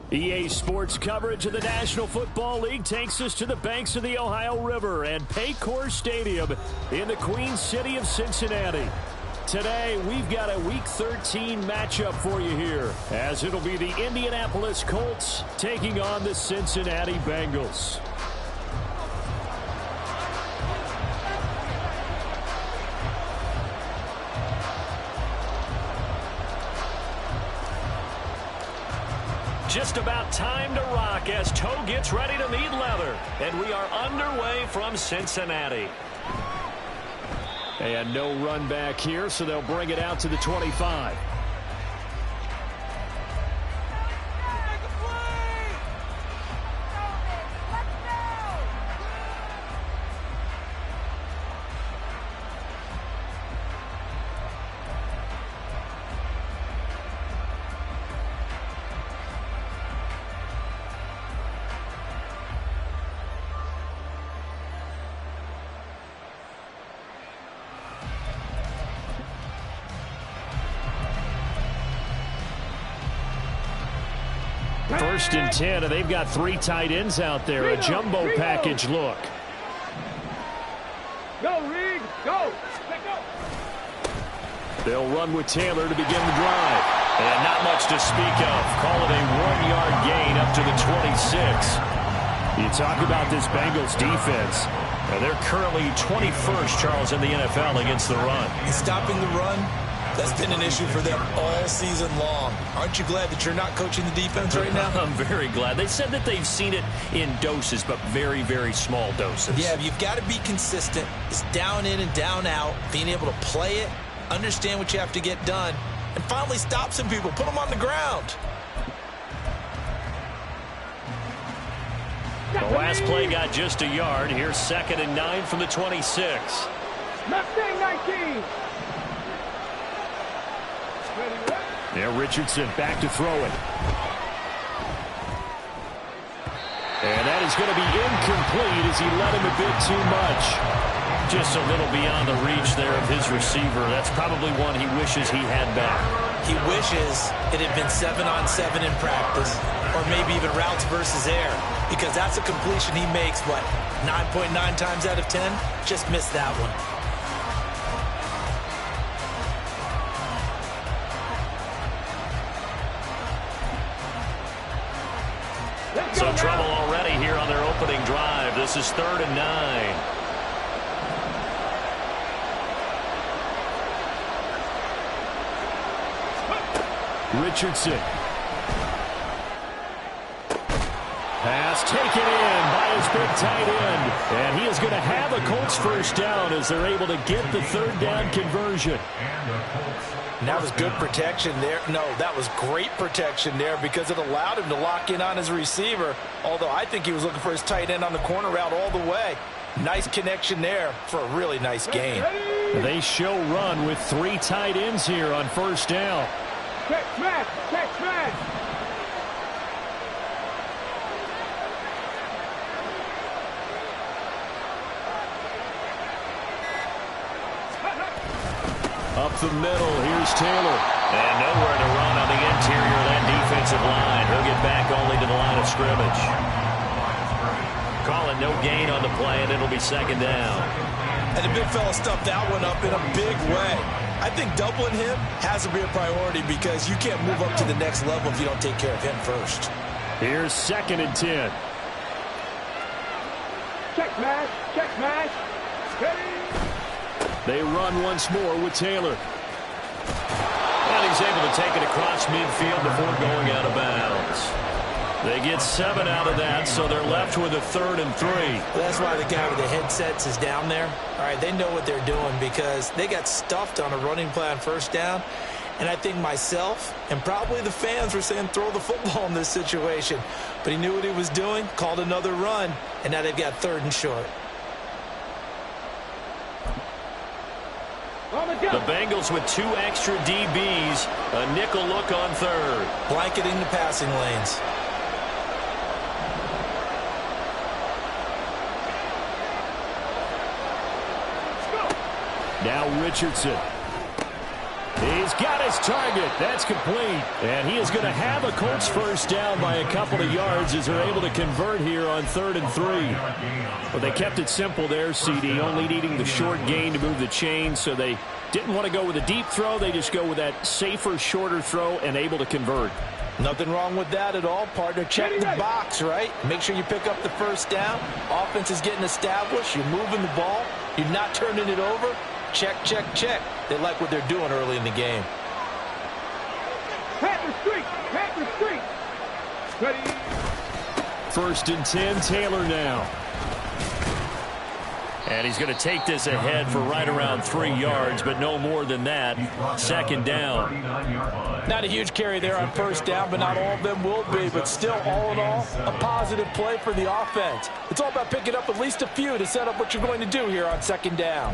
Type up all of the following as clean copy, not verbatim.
EA Sports coverage of the National Football League takes us to the banks of the Ohio River and Paycor Stadium in the Queen City of Cincinnati. Today, we've got a Week 13 matchup for you here, as it'll be the Indianapolis Colts taking on the Cincinnati Bengals. Just about time to rock as Toe gets ready to meet leather. And we are underway from Cincinnati. And no run back here, so they'll bring it out to the 25. First and 10, and they've got 3 tight ends out there. A jumbo package look. Go, Reed, go. They'll run with Taylor to begin the drive. And not much to speak of. Call it a 1-yard gain up to the 26. You talk about this Bengals defense. They're currently 21st, Charles, in the NFL against the run. Stopping the run, that's been an issue for them all season long. Aren't you glad that you're not coaching the defense right now? I'm very glad. They said that they've seen it in doses, but very, very small doses. Yeah, you've got to be consistent. It's down in and down out, being able to play it, understand what you have to get done, and finally stop some people, put them on the ground. The last play got just a yard. Here's 2nd and 9 from the 26. Mustang 19. Now Richardson back to throw it. And that is going to be incomplete as he let him a bit too much. Just a little beyond the reach there of his receiver. That's probably one he wishes he had back. He wishes it had been 7-on-7 in practice, or maybe even routes versus air, because that's a completion he makes, what, 9.9 times out of 10? Just missed that one. So trouble already here on their opening drive. This is 3rd and 9. Richardson. Pass taken in by his big tight end. And he is going to have a Colts first down as they're able to get the 3rd down conversion. And that was good protection there. No, that was great protection there because it allowed him to lock in on his receiver. Although I think he was looking for his tight end on the corner route all the way. Nice connection there for a really nice gain. They show run with 3 tight ends here on first down. Check smash, check smash. Up the middle, here's Taylor. And nowhere to run on the interior of that defensive line. He'll get back only to the line of scrimmage. Calling no gain on the play, and it'll be 2nd down. And the big fella stuffed that one up in a big way. I think doubling him has to be a priority because you can't move up to the next level if you don't take care of him first. Here's 2nd and 10. Check smash, check smash. Ready. They run once more with Taylor. And he's able to take it across midfield before going out of bounds. They get 7 out of that, so they're left with a 3rd and 3. Well, that's why the guy with the headsets is down there. All right, they know what they're doing because they got stuffed on a running play on first down. And I think myself and probably the fans were saying throw the football in this situation. But he knew what he was doing, called another run, and now they've got 3rd and short. The Bengals with 2 extra DBs, a nickel look on 3rd. Blanketing the passing lanes. Now Richardson. He's has got his target. That's complete. And he is going to have a Colts first down by a couple of yards as they're able to convert here on 3rd and 3. But they kept it simple there, CD, only needing the short gain to move the chain, so they didn't want to go with a deep throw. They just go with that safer, shorter throw and able to convert. Nothing wrong with that at all, partner. Check the box, right? Make sure you pick up the first down. Offense is getting established. You're moving the ball. You're not turning it over. Check, check, check. They like what they're doing early in the game. Panther streak. Panther streak. Ready. 1st and 10, Taylor now. And he's going to take this ahead for right around 3 yards, but no more than that. 2nd down. Not a huge carry there on 1st down, but not all of them will be. But still, all in all, a positive play for the offense. It's all about picking up at least a few to set up what you're going to do here on 2nd down.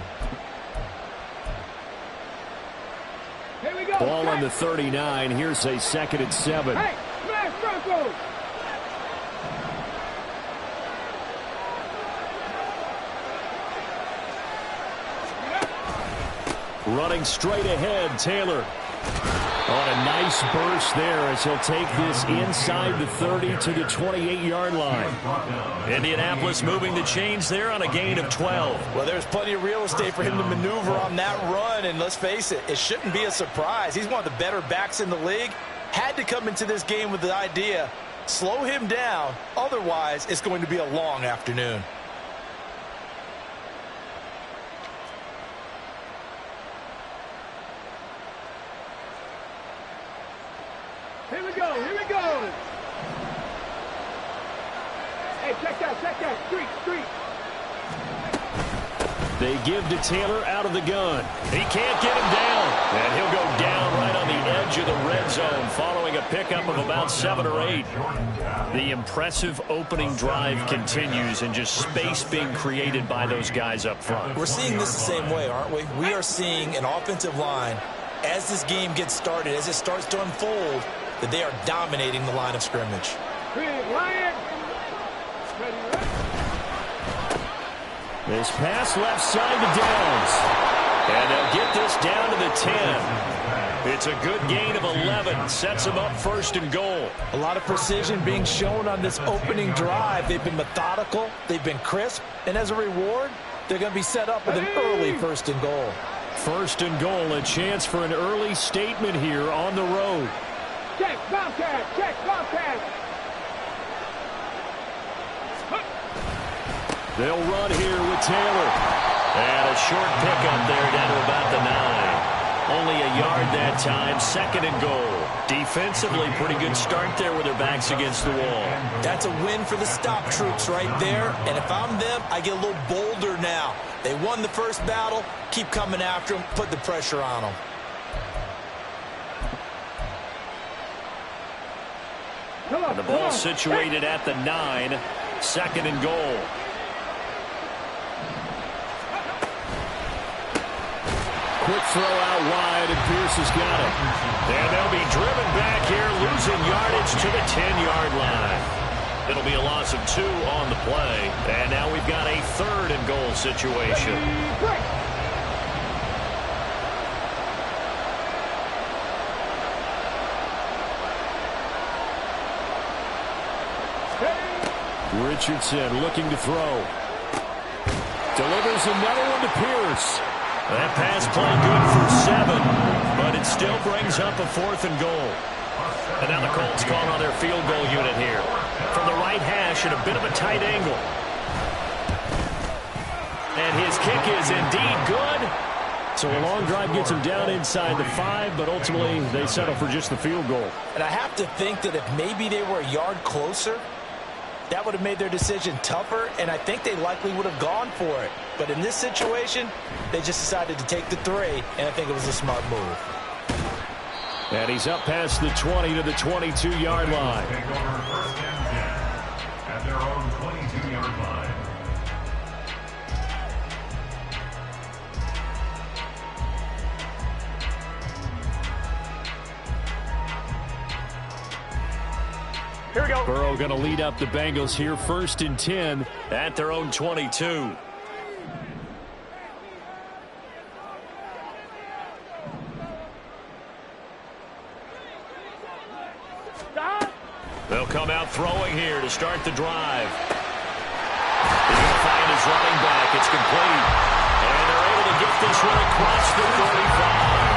Here we go. Ball on the 39. Here's a 2nd and 7. Hey, smash Broncos. Running straight ahead, Taylor. On a nice burst there as he'll take this inside the 30 to the 28-yard line. Indianapolis moving the chains there on a gain of 12. Well, there's plenty of real estate for him to maneuver on that run, and let's face it, it shouldn't be a surprise. He's one of the better backs in the league. Had to come into this game with the idea, slow him down, otherwise it's going to be a long afternoon. Here we go. Here we go. Hey, check that. Streak. They give to Taylor out of the gun. He can't get him down. And he'll go down right on the edge of the red zone following a pickup of about 7 or 8. The impressive opening drive continues and just space being created by those guys up front. We're seeing this the same way, aren't we? We are seeing an offensive line, as this game gets started, as it starts to unfold, that they are dominating the line of scrimmage. Big Lion. Ready. This pass left side to Downs. And they'll get this down to the 10. It's a good gain of 11. Sets them up 1st and goal. A lot of precision being shown on this opening drive. They've been methodical. They've been crisp. And as a reward, they're going to be set up with an early 1st and goal. 1st and goal, a chance for an early statement here on the road. Check Bobcat. They'll run here with Taylor. And a short pickup there down to about the 9. Only a yard that time, 2nd and goal. Defensively, pretty good start there with their backs against the wall. That's a win for the stop troops right there. And if I'm them, I get a little bolder now. They won the first battle. Keep coming after them. Put the pressure on them. And the ball situated at the 9. 2nd and goal. Quick throw out wide, and Pierce has got it. And they'll be driven back here, losing yardage to the 10-yard line. It'll be a loss of 2 on the play. And now we've got a 3rd and goal situation. Richardson looking to throw. Delivers another one to Pierce. That pass play good for 7, but it still brings up a 4th and goal. And now the Colts calling on their field goal unit here. From the right hash at a bit of a tight angle. And his kick is indeed good. So a long drive gets him down inside the 5, but ultimately they settle for just the field goal. And I have to think that if maybe they were a yard closer, that would have made their decision tougher, and I think they likely would have gone for it. But in this situation, they just decided to take the 3, and I think it was a smart move. And he's up past the 20 to the 22-yard line. At their own 22-yard line. Here we go. Burrow going to lead up the Bengals here, 1st and 10 at their own 22. throwing here to start the drive. He's going to find his running back. It's complete. And they're able to get this one across the 45.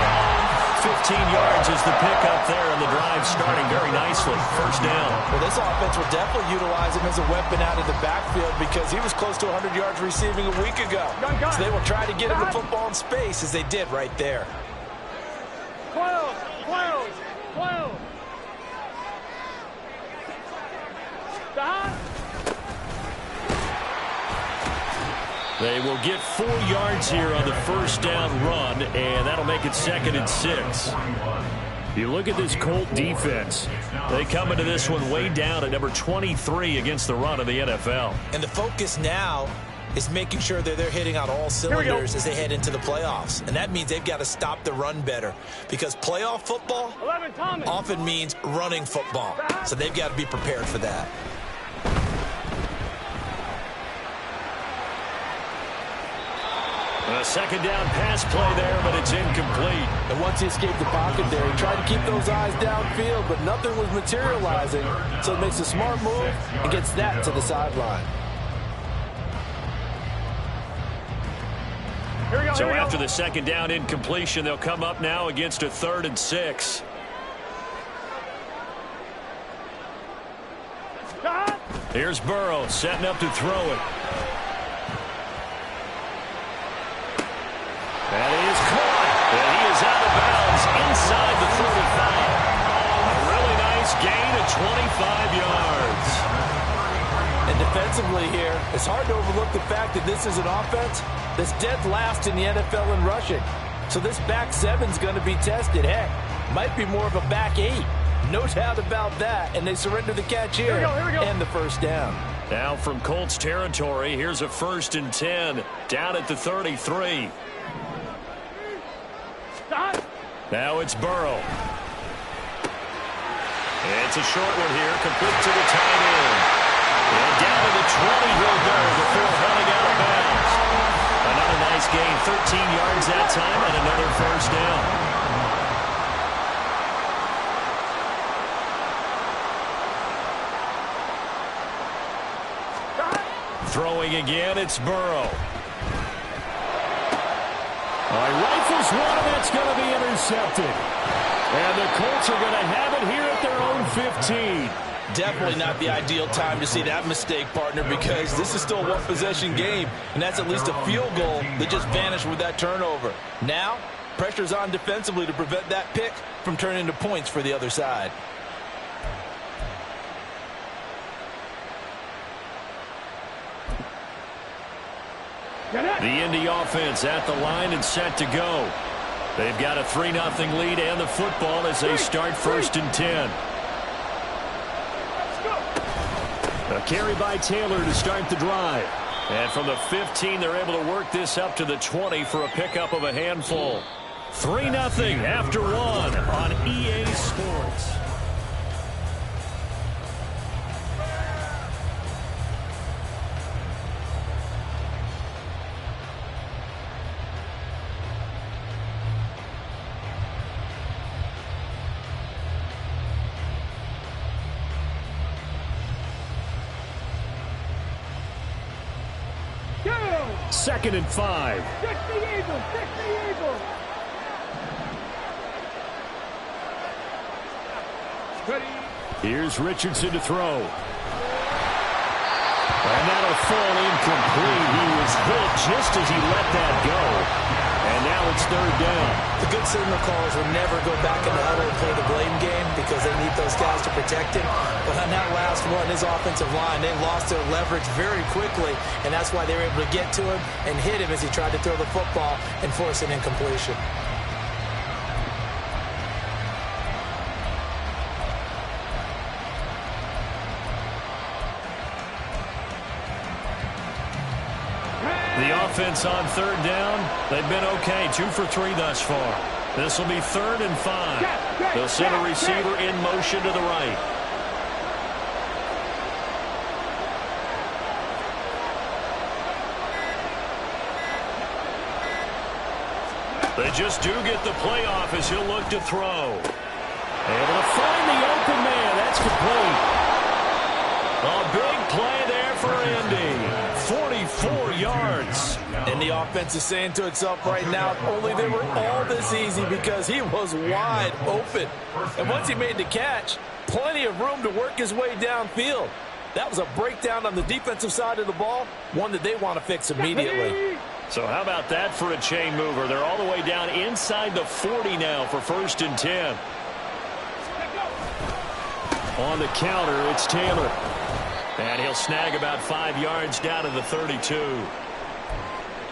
15 yards is the pickup there, and the drive starting very nicely. First down. Well, this offense will definitely utilize him as a weapon out of the backfield because he was close to 100 yards receiving a week ago. So they will try to get him the football in space as they did right there. 12. Stop. They will get 4 yards here on the first down run, and that'll make it 2nd and 6. You look at this Colt defense. They come into this one way down at number 23 against the run of the NFL. And the focus now is making sure that they're hitting on all cylinders as they head into the playoffs. And that means they've got to stop the run better because playoff football 11, Thomas. often means running football. So they've got to be prepared for that. A second down pass play there, but it's incomplete. And once he escaped the pocket there, he tried to keep those eyes downfield, but nothing was materializing. So he makes a smart move and gets that to the sideline. Here we go. So after the second down incompletion, they'll come up now against a 3rd and 6. Stop. Here's Burrow setting up to throw it. And he is caught. And he is out of bounds inside the 35. A really nice gain of 25 yards. And defensively here, it's hard to overlook the fact that this is an offense that's dead last in the NFL in rushing. So this back seven's going to be tested. Heck, might be more of a back 8. No doubt about that. And they surrender the catch here and the first down. Now from Colts territory, here's a 1st and 10 down at the 33. Stop. Now it's Burrow. It's a short one here, complete to the tight end. And down to the 20 he'll go before running out of bounds. Another nice gain, 13 yards that time, and another first down. Throwing again, it's Burrow. Rifles one, and that's going to be intercepted. And the Colts are going to have it here at their own 15. Definitely not the ideal time to see that mistake, partner, because this is still a one-possession game, and that's at least a field goal that just vanished with that turnover. Now, pressure's on defensively to prevent that pick from turning into points for the other side. The Indy offense at the line and set to go. They've got a 3-0 lead and the football as they start 1st and 10. A carry by Taylor to start the drive. And from the 15, they're able to work this up to the 20 for a pickup of a handful. 3-0 after 1 on EA Sports. Second and 5. Fix the Eagles. Fix the Eagles. Ready. Here's Richardson to throw. And that'll fall incomplete. He was hit just as he let that go. And now it's 3rd down. The good signal callers will never go back in the huddle and play the blame game because they need those guys to protect him. But on that last one, his offensive line, they lost their leverage very quickly, and that's why they were able to get to him and hit him as he tried to throw the football and force an incompletion. The offense on 3rd down, they've been okay, 2 for 3 thus far. This will be 3rd and 5. They'll send a receiver in motion to the right. They just do get the playoff as he'll look to throw. Able to find the open man. That's complete. A big play there for Indy. 44 yards. And the offense is saying to itself right now, if only they were all this easy, because he was wide open. And once he made the catch, plenty of room to work his way downfield. That was a breakdown on the defensive side of the ball, one that they want to fix immediately. So how about that for a chain mover? They're all the way down inside the 40 now for 1st and 10. On the counter, it's Taylor. And he'll snag about 5 yards down to the 32.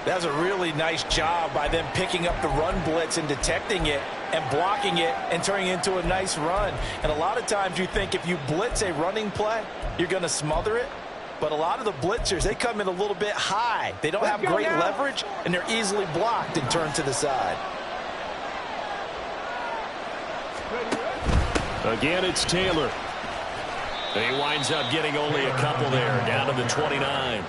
That was a really nice job by them picking up the run blitz and detecting it and blocking it and turning it into a nice run. And a lot of times you think if you blitz a running play, you're going to smother it. But a lot of the blitzers, they come in a little bit high. They don't have great leverage, and they're easily blocked and turned to the side. Again, it's Taylor. He winds up getting only a couple there, down to the 29.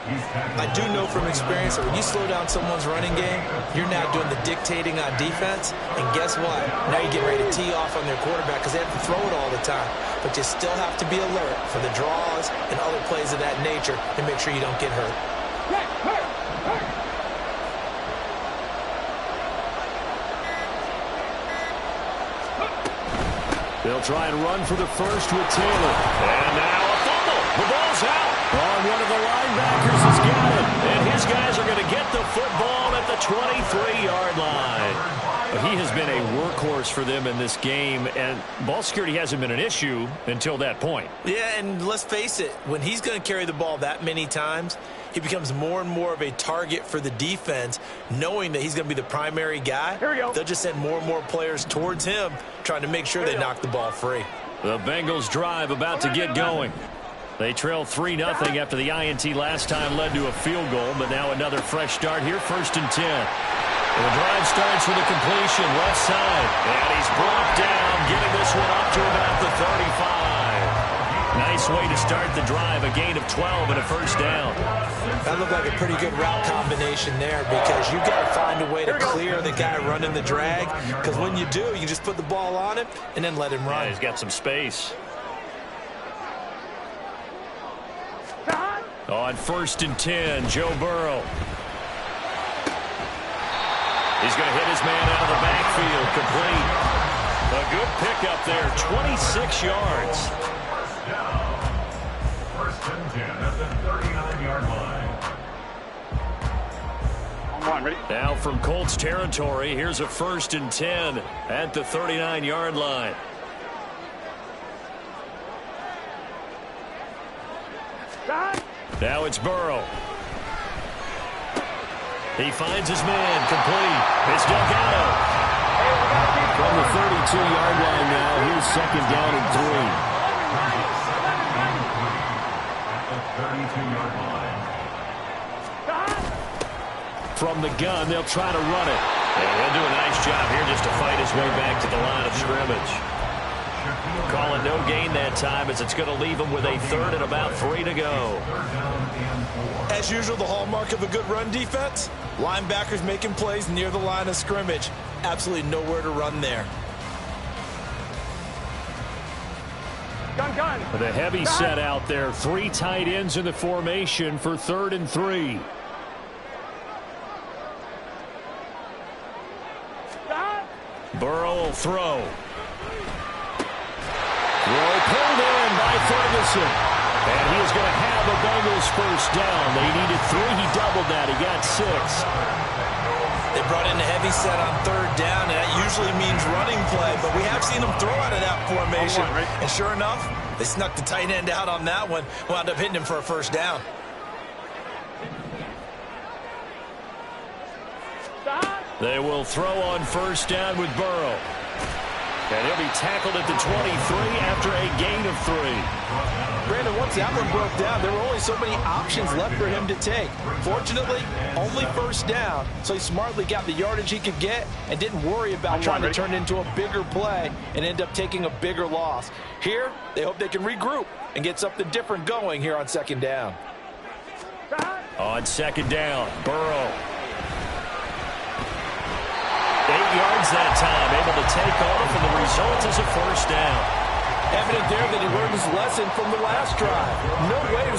I do know from experience that when you slow down someone's running game, you're now doing the dictating on defense. And guess what? Now you get ready to tee off on their quarterback because they have to throw it all the time. But you still have to be alert for the draws and other plays of that nature to make sure you don't get hurt. They'll try and run for the first with Taylor. And now a fumble. The ball's out. One of the linebackers has got it. And his guys are going to get the football at the 23-yard line. He has been a workhorse for them in this game, and ball security hasn't been an issue until that point. Yeah, and let's face it, when he's going to carry the ball that many times, he becomes more and more of a target for the defense, knowing that he's going to be the primary guy. Here we go. They'll just send more and more players towards him, trying to make sure they knock the ball free. The Bengals drive about to get going. They trail 3-0 after the INT last time led to a field goal, but now another fresh start here, 1st and 10. The drive starts with a completion, left side. And he's brought down, getting this one up to about the 35. Nice way to start the drive, a gain of 12 and a first down. That looked like a pretty good route combination there, because you've got to find a way to clear the guy running the drag, because when you do, you just put the ball on him and then let him run. Yeah, he's got some space. On 1st and 10, Joe Burrow. He's going to hit his man out of the backfield, complete. A good pickup there, 26 yards. First and 10 at the 39-yard line. Ready? Now from Colts territory, here's a 1st and 10 at the 39-yard line. Now it's Burrow. He finds his man, complete. It's Delgado. From the 32-yard line now, here's 2nd down and 3. From the gun, they'll try to run it. And he'll do a nice job here just to fight his way back to the line of scrimmage. Call it no gain that time, as it's going to leave him with a 3rd and about 3 to go. As usual, the hallmark of a good run defense, linebackers making plays near the line of scrimmage. Absolutely nowhere to run there. Gun. The heavy set out there. 3 tight ends in the formation for 3rd and 3. Burrow will throw. Throw pulled in by Ferguson. And he is going to have a Bengals first down. They needed 3. He doubled that. He got 6. They brought in a heavy set on 3rd down, and that usually means running play, but we have seen them throw out of that formation. And sure enough, they snuck the tight end out on that one, wound up hitting him for a first down. They will throw on 1st down with Burrow. And he'll be tackled at the 23 after a gain of 3. Brandon, once that one broke down, there were only so many options left for him to take. Fortunately, only 1st down, so he smartly got the yardage he could get and didn't worry about trying to turn it into a bigger play and end up taking a bigger loss. Here, they hope they can regroup and get something different going here on 2nd down. On 2nd down, Burrow. 8 yards that time, able to take off, and the result is a first down. Evident there that he learned his lesson from the last drive.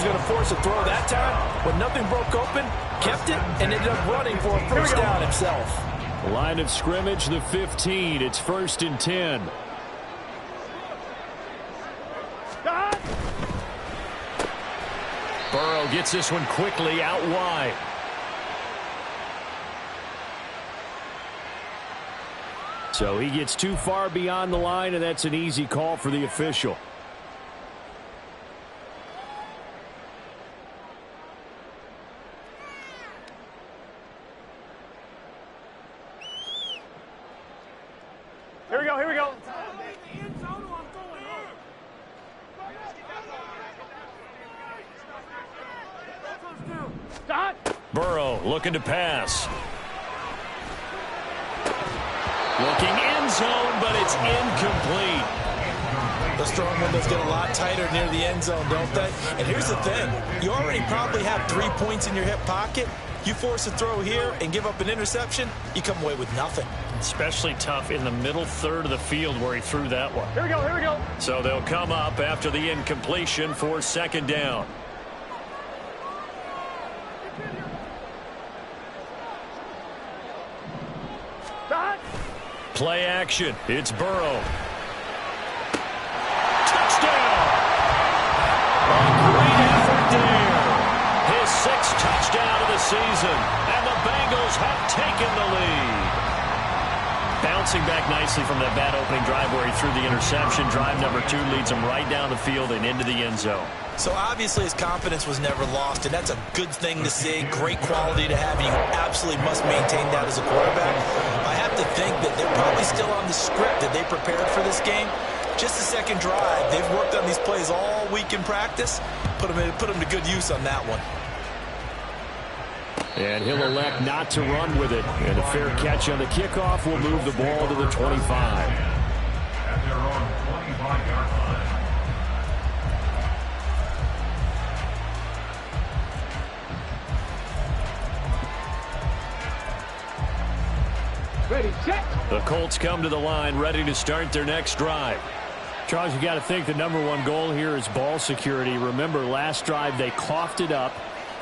going to force a throw that time. When nothing broke open, kept it, and ended up running for a first down himself. Line of scrimmage, the 15. It's 1st and 10. Burrow gets this one quickly out wide. So he gets too far beyond the line, and that's an easy call for the official. Here we go, here we go. Burrow looking to pass. Looking end zone, but it's incomplete. Those throwing windows get a lot tighter near the end zone, don't they? And here's the thing. You already probably have 3 points in your hip pocket. You force a throw here and give up an interception, you come away with nothing. Especially tough in the middle third of the field where he threw that one. Here we go, here we go. So they'll come up after the incompletion for 2nd down. Play action. It's Burrow. Touchdown! A great effort there. His 6th touchdown of the season. And the Bengals have taken the lead. Bouncing back nicely from that bad opening drive where he threw the interception. Drive number 2 leads him right down the field and into the end zone. So obviously his confidence was never lost, and that's a good thing to see. Great quality to have. You absolutely must maintain that as a quarterback. I have to think that they're probably still on the script that they prepared for this game. Just the 2nd drive. They've worked on these plays all week in practice. Put them to good use on that one. And he'll elect not to run with it. And a fair catch on the kickoff will move the ball to the 25. At their own 25-yard line. Ready, set. The Colts come to the line ready to start their next drive. Charles, you got to think the #1 goal here is ball security. Remember, last drive they coughed it up.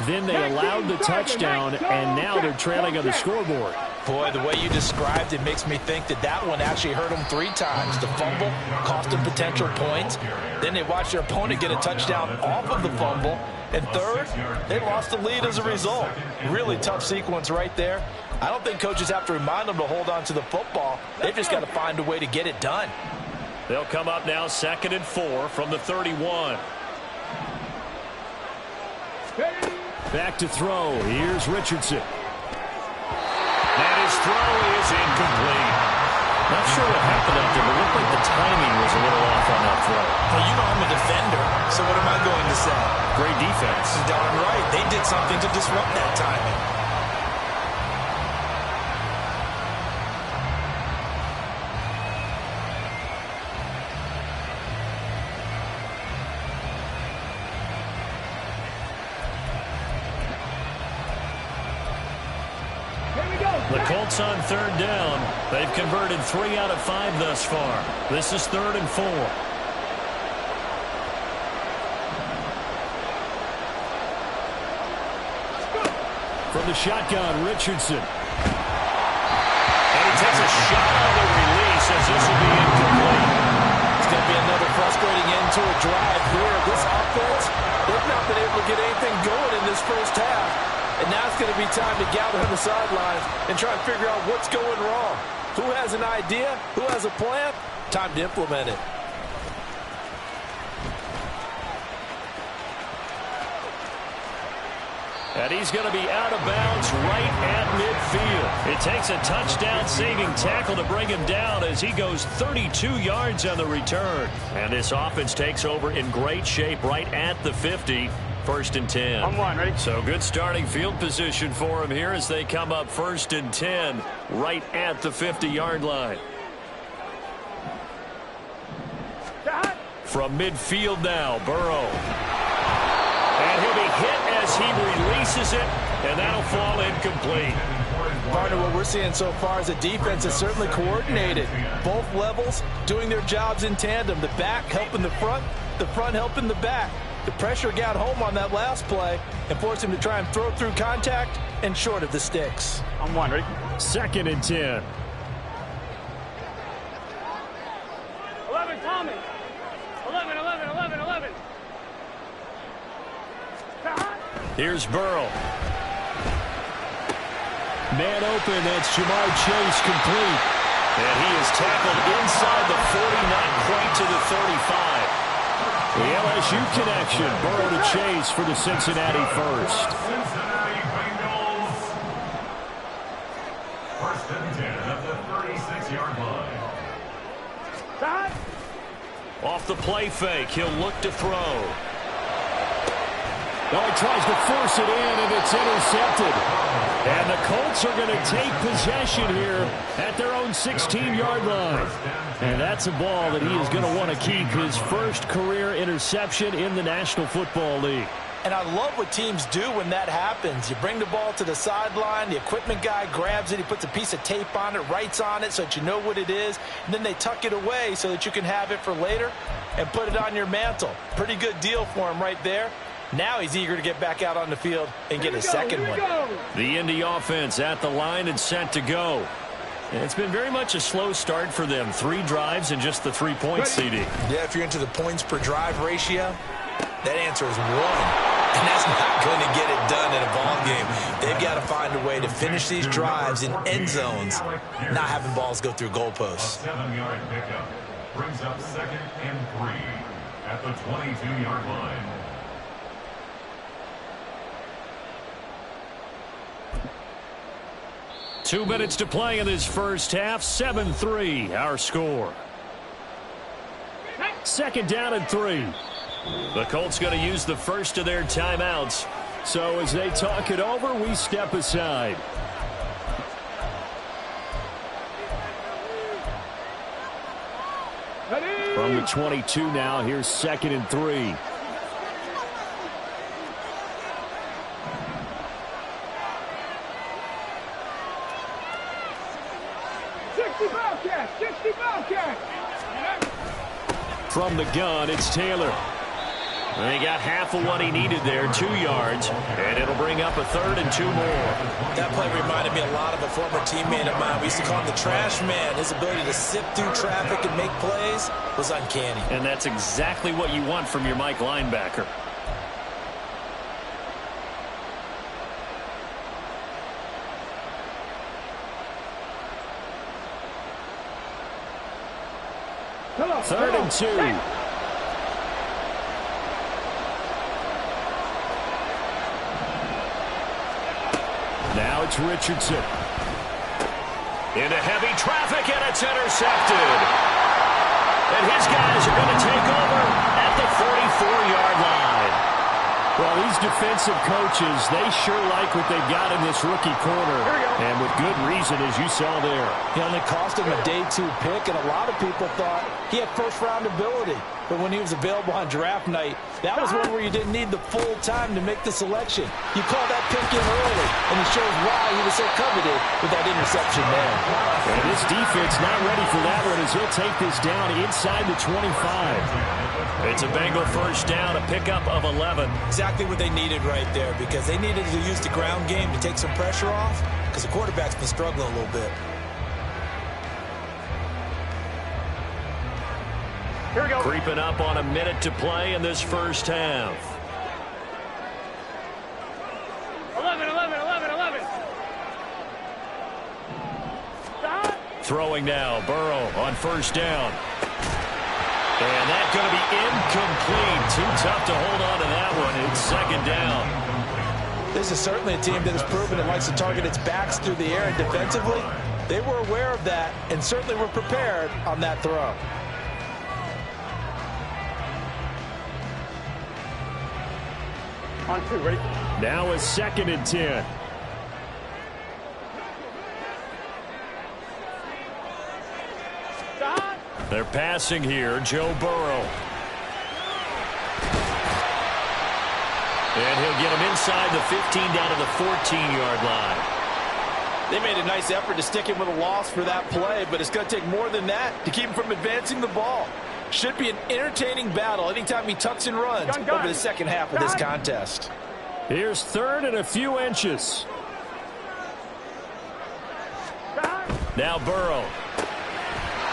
Then they allowed the touchdown, and now they're trailing on the scoreboard. Boy, the way you described it makes me think that one actually hurt them 3 times. The fumble cost them potential points. Then they watched their opponent get a touchdown off of the fumble. And third, they lost the lead as a result. Really tough sequence right there. I don't think coaches have to remind them to hold on to the football. They've just got to find a way to get it done. They'll come up now 2nd and 4 from the 31. Back to throw. Here's Richardson. And his throw is incomplete. Not sure what happened out there, but it looked like the timing was a little off on that throw. Well, you know I'm a defender, so what am I going to say? Great defense. Darn right. They did something to disrupt that timing. The Colts on 3rd down. They've converted 3 out of 5 thus far. This is 3rd and 4. From the shotgun, Richardson. And he takes a shot on the release as this will be incomplete. It's going to be another frustrating end to a drive here. This offense, they've not been able to get anything going in this first half. And now it's going to be time to gather on the sidelines and try and figure out what's going wrong. Who has an idea? Who has a plan? Time to implement it. And he's going to be out of bounds right at midfield. It takes a touchdown-saving tackle to bring him down as he goes 32 yards on the return. And this offense takes over in great shape right at the 50. 1st and 10. On 1, ready? So good starting field position for him here as they come up 1st and 10 right at the 50-yard line. From midfield now, Burrow. And he'll be hit as he releases it, and that'll fall incomplete. Partner, what we're seeing so far is a defense that's certainly coordinated. Both levels doing their jobs in tandem. The back helping the front helping the back. The pressure got home on that last play and forced him to try and throw through contact and short of the sticks. On one, ready? 2nd and 10. 11, Tommy. 11, 11, 11, 11. Here's Burrow. Man open, that's Jamar Chase complete. And he is tackled inside the 40, not quite to the 35. The LSU connection, Burrow to Chase for the Cincinnati first. Cincinnati Bengals. 1st and 10 at the 36-yard line. Off the play fake, he'll look to throw. Oh, he tries to force it in, and it's intercepted. And the Colts are going to take possession here at their own 16-yard line. And that's a ball that he is going to want to keep, his first career interception in the National Football League. And I love what teams do when that happens. You bring the ball to the sideline, the equipment guy grabs it, he puts a piece of tape on it, writes on it so that you know what it is, and then they tuck it away so that you can have it for later and put it on your mantle. Pretty good deal for him right there. Now he's eager to get back out on the field and get his second one. The Indy offense at the line and set to go. And it's been very much a slow start for them. 3 drives and just the 3 points, CD. Yeah, if you're into the points per drive ratio, that answer is 1. And that's not going to get it done in a ball game. They've got to find a way to finish these drives in end zones, not having balls go through goalposts. A 7-yard pickup brings up 2nd and 3 at the 22-yard line. Two minutes to play in this first half. 7-3, our score. 2nd down and 3. The Colts going to use the first of their timeouts. So as they talk it over, we step aside. From the 22 now, here's 2nd and 3. From the gun, it's Taylor. They got half of what he needed there, 2 yards, and it'll bring up a 3rd and 2 more. That play reminded me a lot of a former teammate of mine. We used to call him the trash man. His ability to sift through traffic and make plays was uncanny. And that's exactly what you want from your Mike linebacker. Third and 2. Now it's Richardson. Into heavy traffic, and it's intercepted. And his guys are going to take over at the 44-yard line. Well, these defensive coaches, they sure like what they've got in this rookie corner. And with good reason, as you saw there. He only cost him a day 2 pick, and a lot of people thought he had first-round ability. But when he was available on draft night, that was one where you didn't need the full time to make the selection. You call that pick in early, and it shows why he was so coveted with that interception there. And this defense not ready for that one as he'll take this down inside the 25. It's a Bengal first down, a pickup of 11. Exactly what they needed right there, because they needed to use the ground game to take some pressure off, because the quarterback's been struggling a little bit. Here we go. Creeping up on a minute to play in this first half. 11, 11, 11, 11. Stop. Throwing now, Burrow on first down. And that's going to be incomplete. Too tough to hold on to that one. It's 2nd down. This is certainly a team that has proven it likes to target its backs through the air, and defensively, they were aware of that and certainly were prepared on that throw. On 2, ready? Now a 2nd and 10. Stop. They're passing here, Joe Burrow. And he'll get him inside the 15 down to the 14-yard line. They made a nice effort to stick him with a loss for that play, but it's going to take more than that to keep him from advancing the ball. Should be an entertaining battle anytime he tucks and runs over the second half of this contest. Here's third and a few inches. Now Burrow.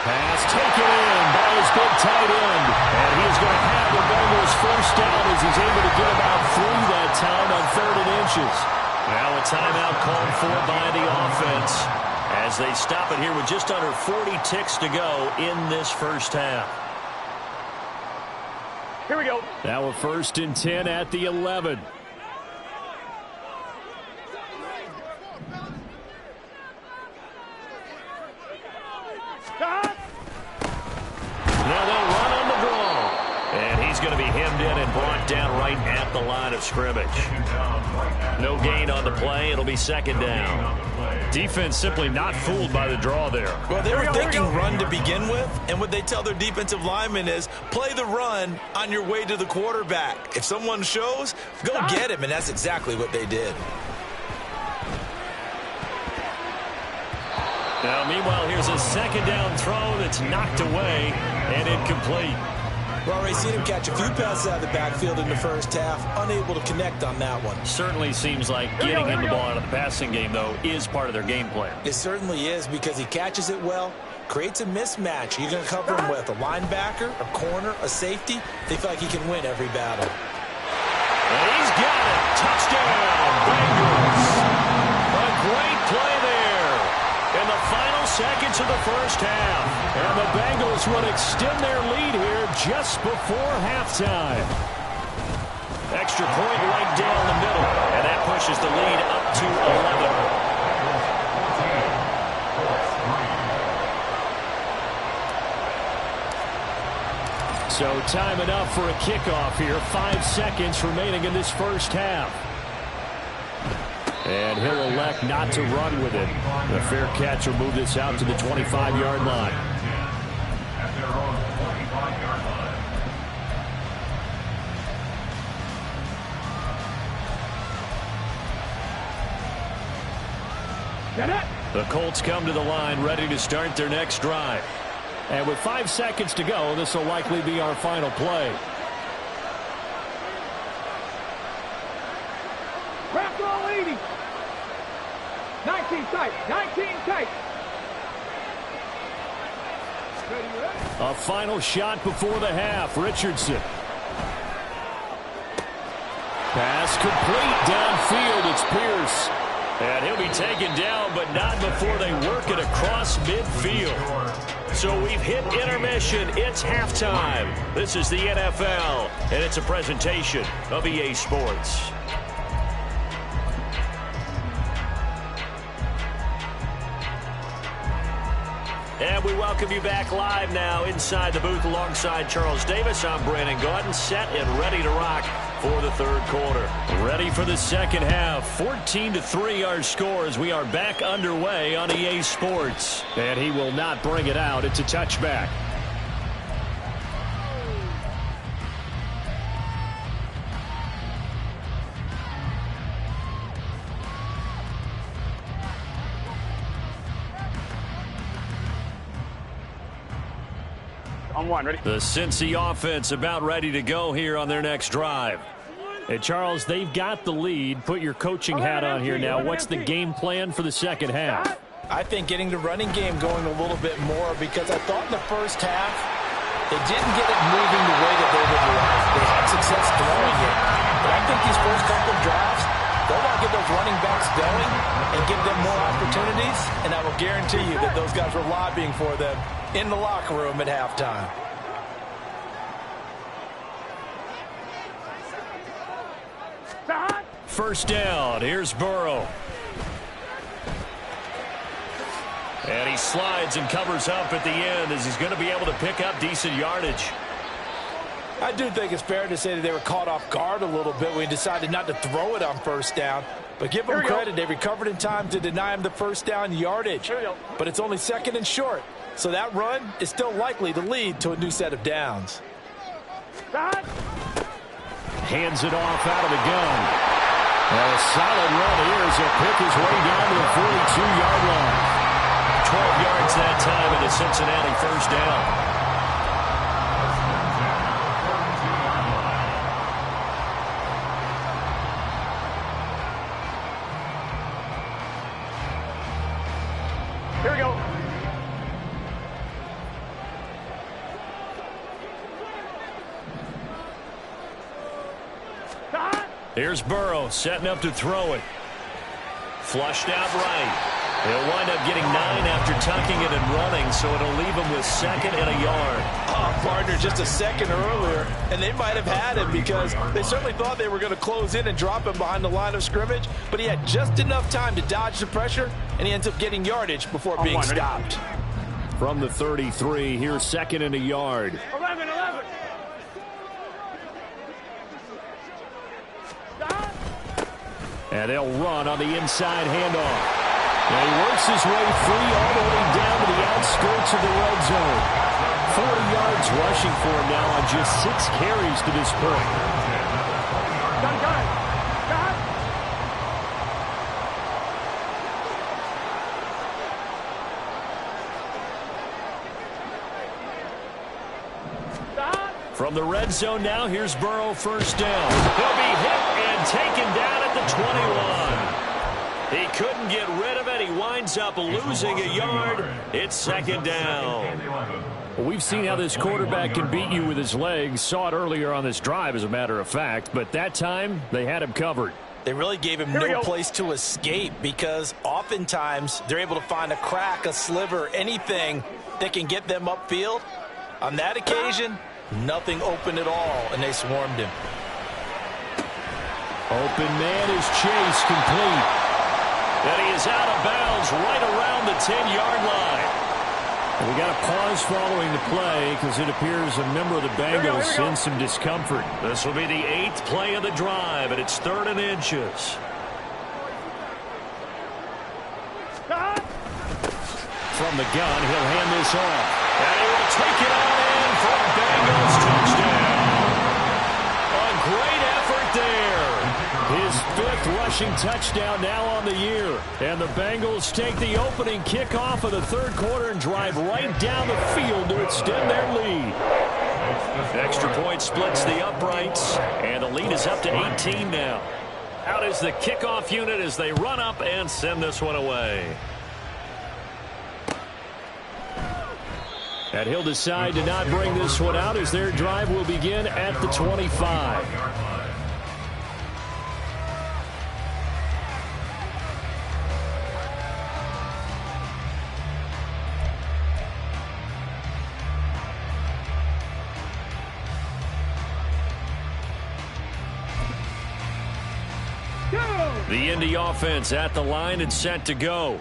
Pass taken in by his big tight end. And he is going to have the Bengals first down as he's able to get about 3 that time on 3rd and inches. Now a timeout called for by the offense as they stop it here with just under 40 ticks to go in this first half. Here we go. Now a 1st and 10 at the 11. Now they'll run on the draw. And he's going to be hemmed in and brought down right at the line of scrimmage. No gain on the play. It'll be 2nd down. Defense simply not fooled by the draw there. Well, they were thinking run to begin with, and what they tell their defensive linemen is play the run on your way to the quarterback. If someone shows, go get him, and that's exactly what they did. Now, meanwhile, here's a 2nd down throw that's knocked away and incomplete. We've already seen him catch a few passes out of the backfield in the first half, unable to connect on that one. Certainly seems like getting him the ball out of the passing game, though, is part of their game plan. It certainly is because he catches it well, creates a mismatch. You're going to cover him with a linebacker, a corner, a safety. They feel like he can win every battle. And he's got it. Touchdown, Bengals. A great play there in the final seconds of the first half. And the Bengals will extend their lead here just before halftime. Extra point right down the middle. And that pushes the lead up to 11. So time enough for a kickoff here. 5 seconds remaining in this first half. And he'll elect not to run with it. The fair catch will move this out to the 25-yard line. At their own 25-yard line. The Colts come to the line ready to start their next drive. And with 5 seconds to go, this will likely be our final play. Wrap roll 80. 19 tight. 19 tight. A final shot before the half. Richardson. Pass complete downfield. It's Pierce. And he'll be taken down, but not before they work it across midfield. So we've hit intermission. It's halftime. This is the NFL, and it's a presentation of EA Sports. And we welcome you back live now inside the booth alongside Charles Davis. I'm Brandon Gaudin, set and ready to rock for the third quarter. Ready for the second half. 14-3 our score as we are back underway on EA Sports. And he will not bring it out. It's a touchback. On one, ready? The Cincy offense about ready to go here on their next drive. Hey, Charles, they've got the lead. Put your coaching hat on here now. What's the game plan for the second half? I think getting the running game going a little bit more because I thought in the first half they didn't get it moving the way that they would like. They had success throwing it. But I think these first couple of drives, they'll want to get those running backs going and give them more opportunities. And I will guarantee you that those guys were lobbying for them in the locker room at halftime. First down. Here's Burrow. And he slides and covers up at the end as he's going to be able to pick up decent yardage. I do think it's fair to say that they were caught off guard a little bit when he decided not to throw it on first down. But give them credit. They recovered in time to deny him the first down yardage. But it's only second and short. So that run is still likely to lead to a new set of downs. Hands it off out of the gun. And a solid run here as he'll pick his way down to the 42-yard line. 12 yards that time in the Cincinnati first down. Here we go. Here's Burrow setting up to throw it. Flushed out right. He'll wind up getting 9 after tucking it and running, so it'll leave him with 2nd and a yard. Oh, partner, just a second earlier, and they might have had him because they certainly thought they were going to close in and drop him behind the line of scrimmage, but he had just enough time to dodge the pressure, and he ends up getting yardage before being stopped. From the 33, here's 2nd and a yard. 11. And they'll run on the inside handoff. And he works his way free all the way down to the outskirts of the red zone. 40 yards rushing for him now on just 6 carries to this point. Got it. From the red zone now, here's Burrow, 1st down. He'll be hit and taken down at the 21. He couldn't get rid of it. He winds up losing a yard. It's 2nd down. Well, we've seen how this quarterback can beat you with his legs. Saw it earlier on this drive, as a matter of fact. But that time, they had him covered. They really gave him no place to escape because oftentimes they're able to find a crack, a sliver, anything that can get them upfield. On that occasion, nothing open at all, and they swarmed him. Open man is Chase, complete. And he is out of bounds right around the 10-yard line. We got a pause following the play because it appears a member of the Bengals in some discomfort. This will be the 8th play of the drive, and it's 3rd and inches. From the gun, he'll hand this off. And he will take it on in for a Bengals touchdown. A great effort there. His 5th rushing touchdown now on the year. And the Bengals take the opening kickoff of the 3rd quarter and drive right down the field to extend their lead. Extra point splits the uprights, and the lead is up to 18 now. Out is the kickoff unit as they run up and send this one away. And he'll decide to not bring this one out as their drive will begin at the 25. The Indy offense at the line and set to go.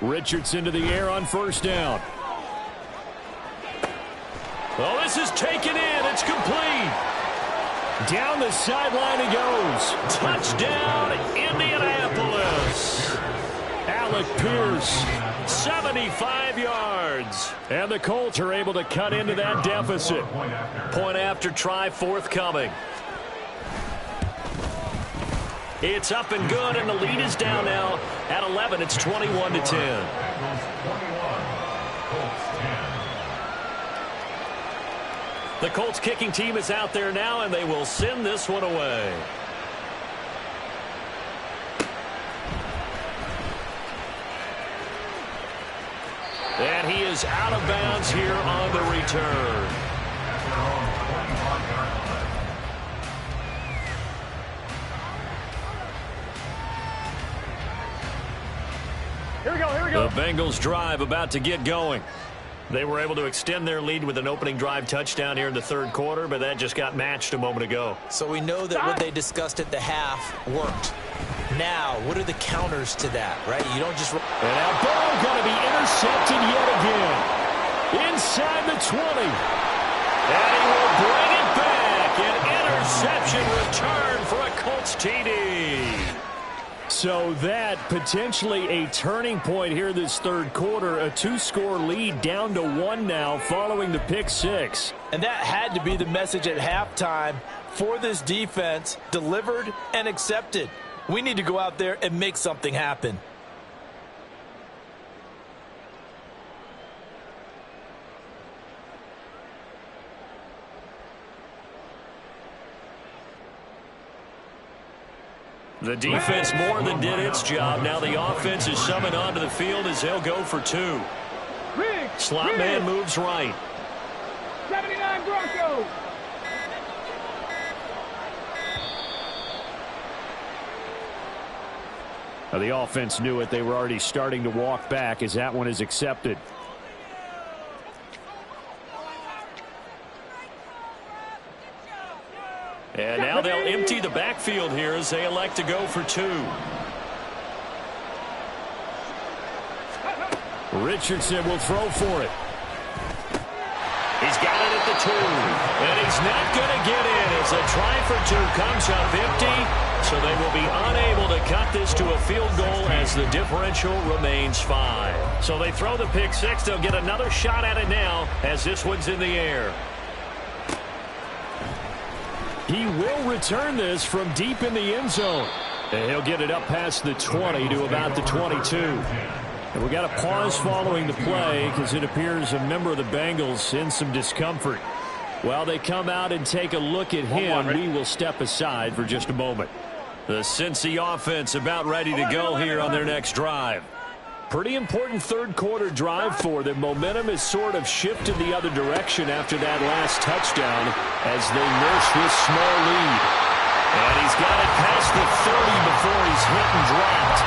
Richardson to the air on 1st down. Oh, this is taken in. It's complete. Down the sideline he goes. Touchdown, Indianapolis. Alec Pierce, 75 yards. And the Colts are able to cut into that deficit. Point after try forthcoming. It's up and good, and the lead is down now at 11. It's 21-10. The Colts kicking team is out there now, and they will send this one away. And he is out of bounds here on the return. Here we go. The Bengals drive about to get going. They were able to extend their lead with an opening drive touchdown here in the 3rd quarter, but that just got matched a moment ago. So we know that what they discussed at the half worked. Now, what are the counters to that, right? You don't just... And now Burrow going to be intercepted yet again. Inside the 20. And he will bring it back. An interception return for a Colts TD. So that potentially a turning point here this 3rd quarter. A 2-score lead down to 1 now following the pick 6. And that had to be the message at halftime for this defense, delivered and accepted. We need to go out there and make something happen. The defense more than did its job. Now the offense is summoned onto the field as they'll go for 2. Slot man moves right. 79 Broncos. Now the offense knew it. They were already starting to walk back as that one is accepted. And now they'll empty the backfield here as they elect to go for 2. Richardson will throw for it. He's got it at the 2. And he's not going to get in as a try for 2 comes up empty. So they will be unable to cut this to a field goal as the differential remains 5. So they throw the pick 6. They'll get another shot at it now as this one's in the air. He will return this from deep in the end zone. And he'll get it up past the 20 to about the 22. And we got a pause following the play because it appears a member of the Bengals in some discomfort. While they come out and take a look at him, we will step aside for just a moment. The Cincy offense about ready to go here on their next drive. Pretty important third quarter drive for them. Momentum has sort of shifted the other direction after that last touchdown as they nurse this small lead. And he's got it past the 30 before he's hit and dropped.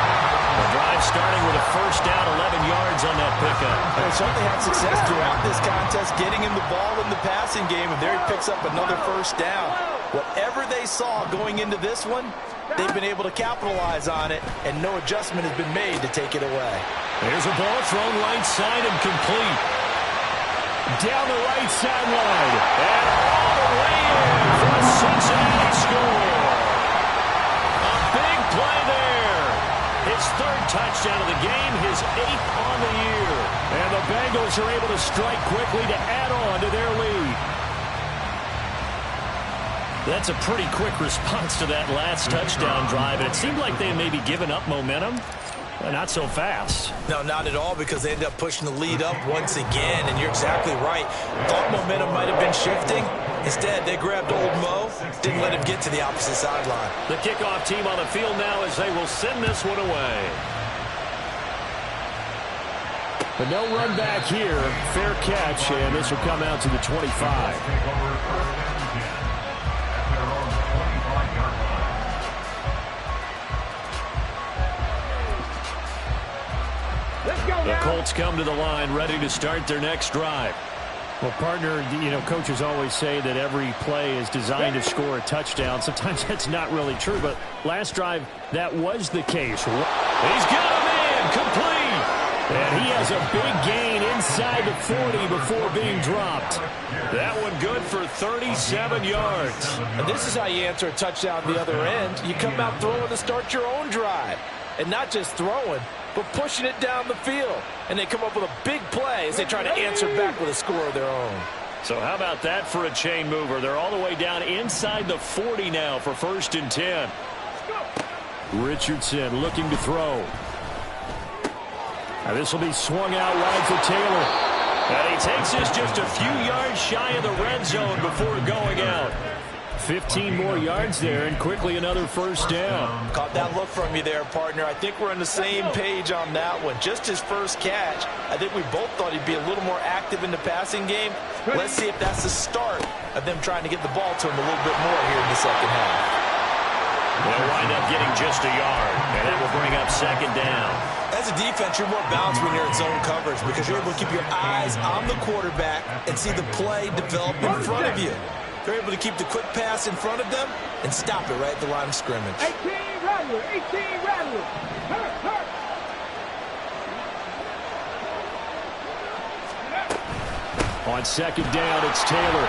The drive starting with a first down, 11 yards on that pickup. They certainly had success throughout this contest, getting him the ball in the passing game, and there he picks up another first down. Whatever they saw going into this one, they've been able to capitalize on it, and no adjustment has been made to take it away. There's a ball thrown right side and complete. Down the right sideline. And all the way in for a Cincinnati score. A big play there. His 3rd touchdown of the game, his 8th on the year. And the Bengals are able to strike quickly to add on to their lead. That's a pretty quick response to that last touchdown drive. And it seemed like they had maybe given up momentum. Not so fast. No, not at all, because they ended up pushing the lead up once again, and you're exactly right. Thought momentum might have been shifting. Instead, they grabbed old Mo, didn't let him get to the opposite sideline. The kickoff team on the field now as they will send this one away. But no run back here. Fair catch, and this will come out to the 25. The Colts come to the line ready to start their next drive. Well, partner, you know, coaches always say that every play is designed to score a touchdown. Sometimes that's not really true, but last drive, that was the case. He's got a man complete. And he has a big gain inside the 40 before being dropped. That one good for 37 yards. And this is how you answer a touchdown the other end. You come out throwing to start your own drive. And not just throwing, but pushing it down the field. And they come up with a big play as they try to answer back with a score of their own. So how about that for a chain mover? They're all the way down inside the 40 now for 1st and 10. Richardson looking to throw. Now this will be swung out wide for Taylor. And he takes this just a few yards shy of the red zone before going out. 15 more yards there, and quickly another first down. Caught that look from you there, partner. I think we're on the same page on that one. Just his first catch. I think we both thought he'd be a little more active in the passing game. Let's see if that's the start of them trying to get the ball to him a little bit more here in the second half. They'll wind up getting just a yard, and that will bring up 2nd down. As a defense, you're more balanced when you're in zone coverage because you're able to keep your eyes on the quarterback and see the play develop in front of you. They're able to keep the quick pass in front of them and stop it right at the line of scrimmage. 18 Rattler, 18 Rattler. Hurt, hurt. On 2nd down, it's Taylor.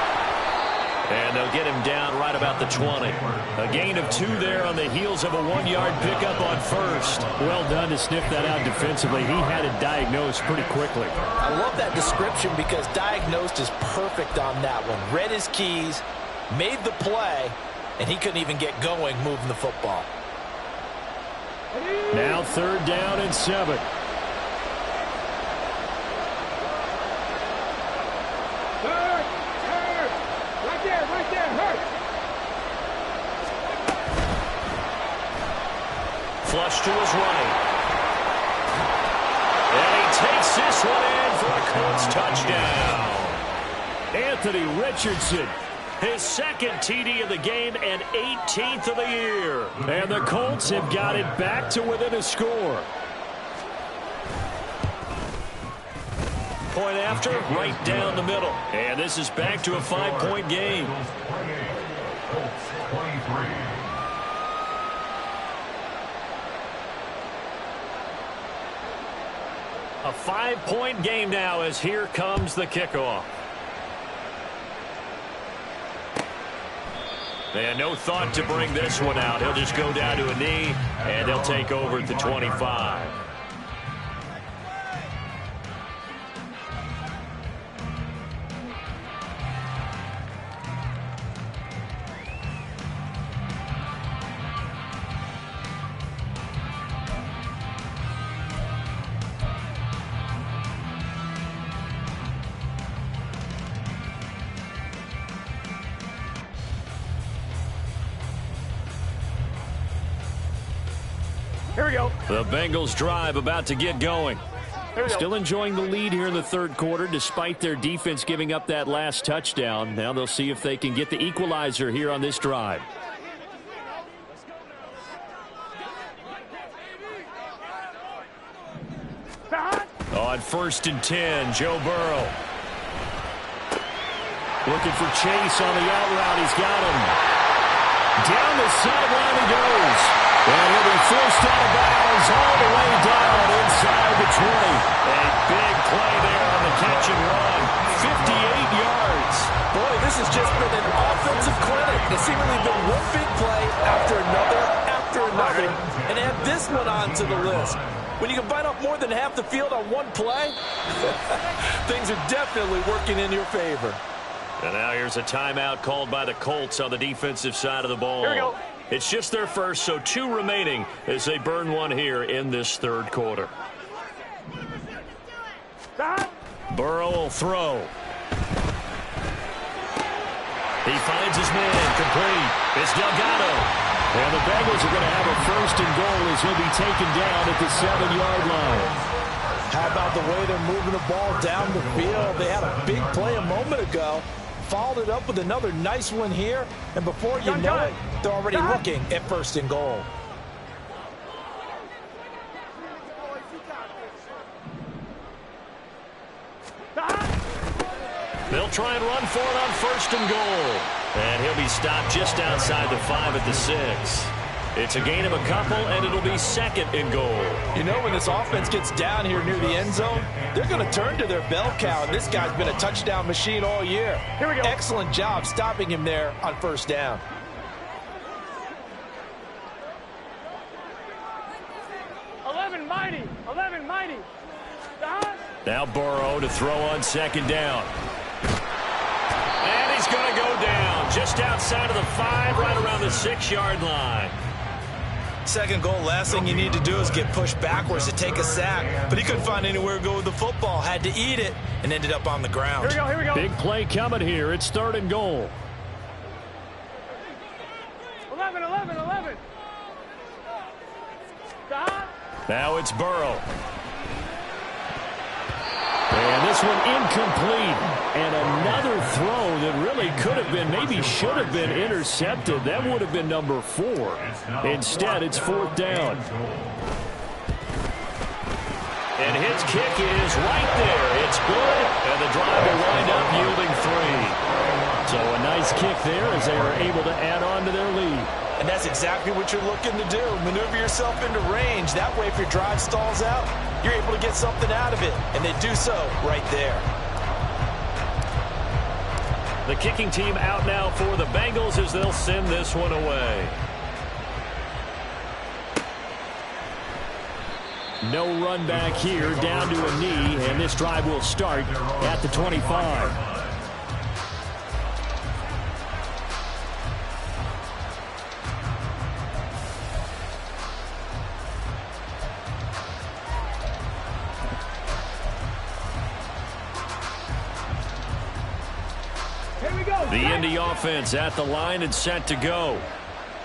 And they'll get him down right about the 20. A gain of 2 there on the heels of a 1-yard pickup on 1st. Well done to sniff that out defensively. He had it diagnosed pretty quickly. I love that description because diagnosed is perfect on that one. Read his keys, made the play, and he couldn't even get going moving the football. Now 3rd down and 7. flush to his right. And he takes this one in for a Colts touchdown. Anthony Richardson, his second TD of the game and 18th of the year. And the Colts have got it back to within a score. Point after, right down the middle. And this is back to a 5-point game. Colts 23. A 5-point game now as here comes the kickoff. And no thought to bring this one out. He'll just go down to a knee, and he'll take over at the 25. Here we go. The Bengals drive about to get going. Still enjoying the lead here in the third quarter despite their defense giving up that last touchdown. Now they'll see if they can get the equalizer here on this drive. On 1st and 10, Joe Burrow. Looking for Chase on the out route. He's got him. Down the sideline he goes. And he'll be forced out of bounds all the way down inside the 20. A big play there on the catch and run. 58 yards. Boy, this has just been an offensive clinic. It's seemingly been one big play after another. And add this one onto the list. When you can bite off more than half the field on one play, things are definitely working in your favor. And now here's a timeout called by the Colts on the defensive side of the ball. Here we go. It's just their first, so 2 remaining as they burn one here in this third quarter. Burrow will throw. He finds his man complete. It's Delgado. And the Bengals are going to have a 1st and goal as he'll be taken down at the 7-yard line. How about the way they're moving the ball down the field? They had a big play a moment ago. Followed it up with another nice one here. And before you know it, they're already looking at 1st and goal. They'll try and run for it on 1st and goal. And he'll be stopped just outside the 5 at the 6. It's a gain of a couple, and it'll be 2nd and goal. You know, when this offense gets down here near the end zone, they're going to turn to their bell cow, and this guy's been a touchdown machine all year. Here we go. Excellent job stopping him there on 1st down. Mighty. Now Burrow to throw on 2nd down. And he's going to go down just outside of the 5, right around the 6-yard line. 2nd goal, last thing you need to do is get pushed backwards to take a sack. But he couldn't find anywhere to go with the football. Had to eat it and ended up on the ground. Here we go. Big play coming here. It's 3rd and goal. 11. Now it's Burrow. And this one incomplete. And another throw that really could have been, maybe should have been intercepted. That would have been number 4. Instead, it's 4th down. And his kick is right there. It's good. And the drive will wind up yielding 3. So a nice kick there as they are able to add on to their lead. And that's exactly what you're looking to do. Maneuver yourself into range. That way, if your drive stalls out, you're able to get something out of it. And they do so right there. The kicking team out now for the Bengals as they'll send this one away. No run back here, down to a knee, and this drive will start at the 25. The Indy offense at the line and set to go.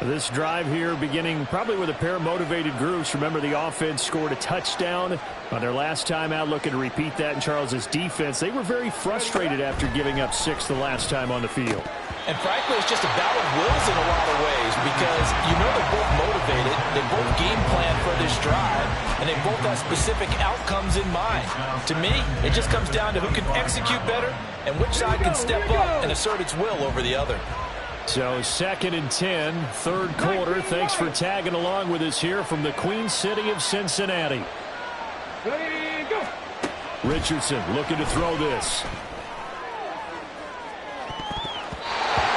This drive here beginning probably with a pair of motivated groups. Remember, the offense scored a touchdown on their last time out, looking to repeat that in Charles's defense. They were very frustrated after giving up 6 the last time on the field. And frankly, it's just a battle of wills in a lot of ways because you know they're both motivated, they both game plan for this drive, and they both have specific outcomes in mind. To me, it just comes down to who can execute better and which side can step up and assert its will over the other. So 2nd and 10, third quarter. Thanks for tagging along with us here from the Queen City of Cincinnati. Ready, go. Richardson looking to throw this.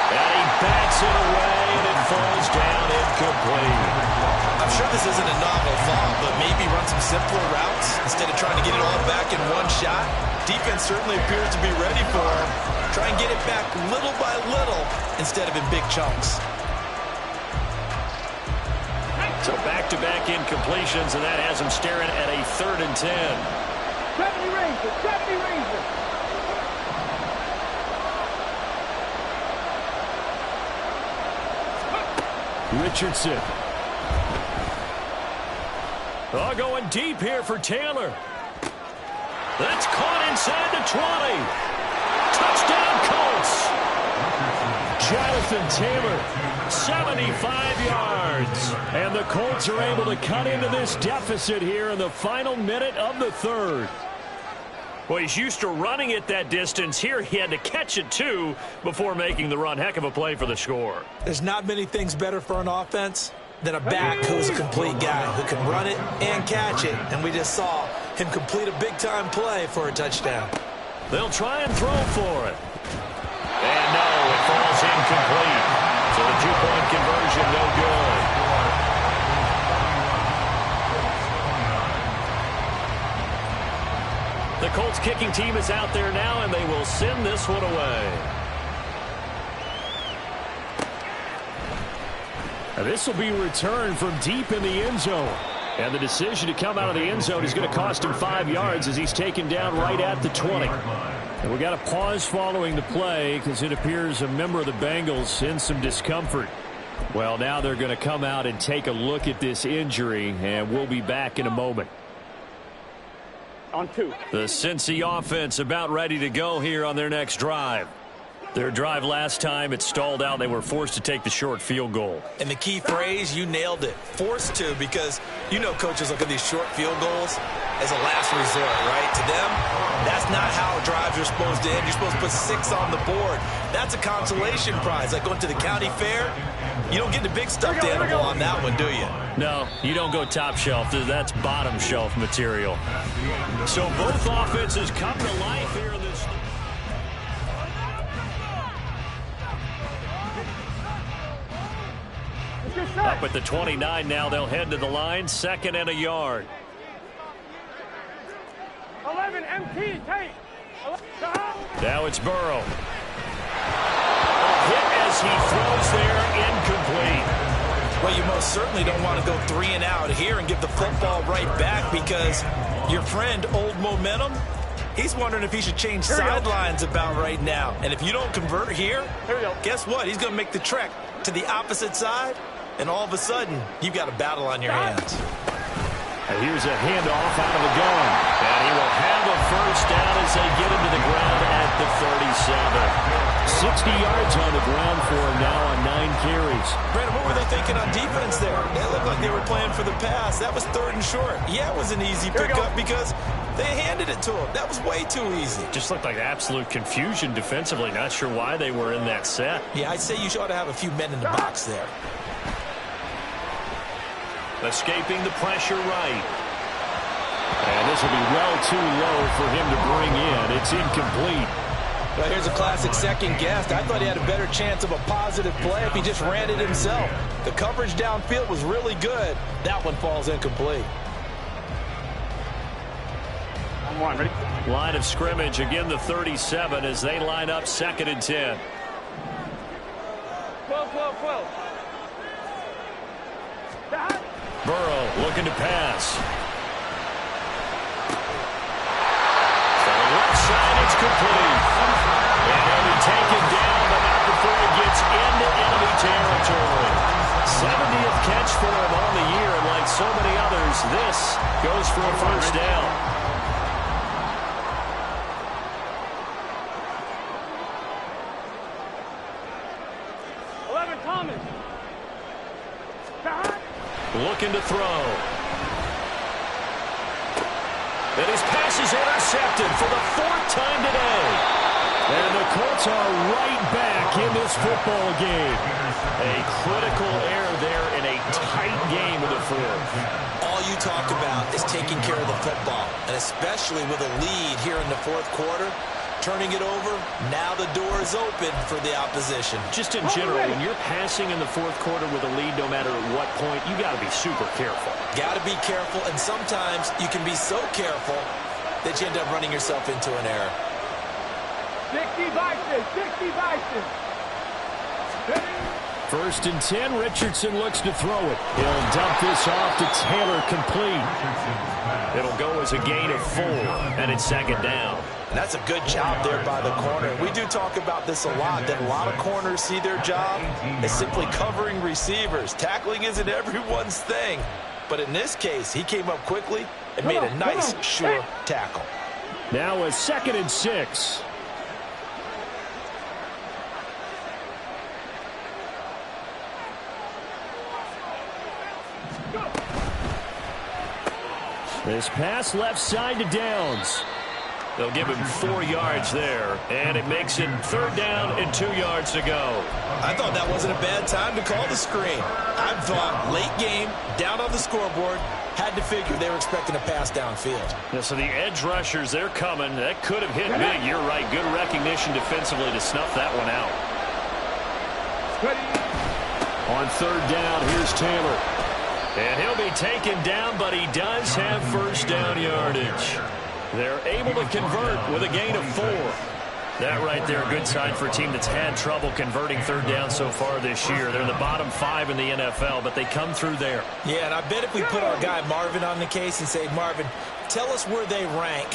And he backs it away, and it falls down incomplete. I'm sure this isn't a novel thought, but maybe run some simpler routes instead of trying to get it all back in one shot. Defense certainly appears to be ready for him. Try and get it back little by little instead of in big chunks. So back-to-back incompletions, and that has him staring at a 3rd and 10. 70 Rangers, 70 Rangers. Richardson. Oh, going deep here for Taylor. That's caught inside the 20. Touchdown, Colts. Jonathan Taylor, 75 yards. And the Colts are able to cut into this deficit here in the final minute of the 3rd. Well, he's used to running it that distance. Here he had to catch it, too, before making the run. Heck of a play for the score. There's not many things better for an offense than a back who's a complete guy who can run it and catch it. And we just saw him complete a big-time play for a touchdown. They'll try and throw for it. And no, it falls incomplete. So the 2-point conversion, no good. The Colts kicking team is out there now, and they will send this one away. Now this will be returned from deep in the end zone. And the decision to come out of the end zone is going to cost him 5 yards as he's taken down right at the 20. And we got a pause following the play because it appears a member of the Bengals in some discomfort. Well, now they're going to come out and take a look at this injury, and we'll be back in a moment. On 2. The Cincy offense about ready to go here on their next drive. Their drive last time, it stalled out. They were forced to take the short field goal. And the key phrase, you nailed it. Forced to, because you know coaches look at these short field goals as a last resort, right? To them, that's not how drives are supposed to end. You're supposed to put 6 on the board. That's a consolation prize. Like going to the county fair, you don't get the big stuffed animal on that one, do you? No, you don't go top shelf. That's bottom shelf material. So both offenses come to life here in this. Up at the 29 now, they'll head to the line. 2nd and a yard. 11 MT, take. Now it's Burrow. A hit as he throws there, incomplete. Well, you most certainly don't want to go 3 and out here and give the football right back because your friend, Old Momentum, he's wondering if he should change sidelines about right now. And if you don't convert here, guess what? He's going to make the trek to the opposite side, and all of a sudden, you've got a battle on your hands. And here's a handoff out of the gun. And he will have a first down as they get into the ground at the 37. 60 yards on the ground for him now on 9 carries. Brandon, what were they thinking on defense there? They looked like they were playing for the pass. That was 3rd and short. Yeah, it was an easy pickup because they handed it to him. That was way too easy. Just looked like absolute confusion defensively. Not sure why they were in that set. Yeah, I'd say you ought to have a few men in the box there. Escaping the pressure right. And this will be well too low for him to bring in. It's incomplete. Well, here's a classic second guess. I thought he had a better chance of a positive play if he just ran it himself. The coverage downfield was really good. That one falls incomplete. On 1, ready? Line of scrimmage, again the 37 as they line up 2nd and 10. 12, 12, 12. Burrow looking to pass. So left side, it's complete. And he'll be taken down, but not before he gets into enemy territory. so many others, this goes for a first down. Thomas. Looking to throw. And his pass is intercepted for the 4th time today. And the Colts are right back in this football game. A critical error there in a tight game of the 4th. All you talk about is taking care of the football, and especially with a lead here in the 4th quarter. Turning it over, now the door is open for the opposition. Just in general, when you're passing in the 4th quarter with a lead, no matter at what point, you got to be super careful. Got to be careful, and sometimes you can be so careful that you end up running yourself into an error. 60 Bison, 60 Bison. 1st and 10, Richardson looks to throw it. He'll dump this off to Taylor, complete. It'll go as a gain of 4, and it's 2nd down. And that's a good job there by the corner. We do talk about this a lot, that a lot of corners see their job as simply covering receivers. Tackling isn't everyone's thing. But in this case, he came up quickly and made a nice, sure tackle. Now a 2nd and 6. This pass left side to Downs. They'll give him 4 yards there, and it makes it 3rd down and 2 yards to go. I thought that wasn't a bad time to call the screen. I thought late game, down on the scoreboard, had to figure they were expecting a pass downfield. Yeah, so the edge rushers, they're coming. That could have hit big. You're right. Good recognition defensively to snuff that one out. On 3rd down, here's Taylor. And he'll be taken down, but he does have 1st down yardage. They're able to convert with a gain of 4. That right there, a good sign for a team that's had trouble converting 3rd down so far this year. They're in the bottom 5 in the NFL, but they come through there. Yeah, and I bet if we put our guy Marvin on the case and say, Marvin, tell us where they rank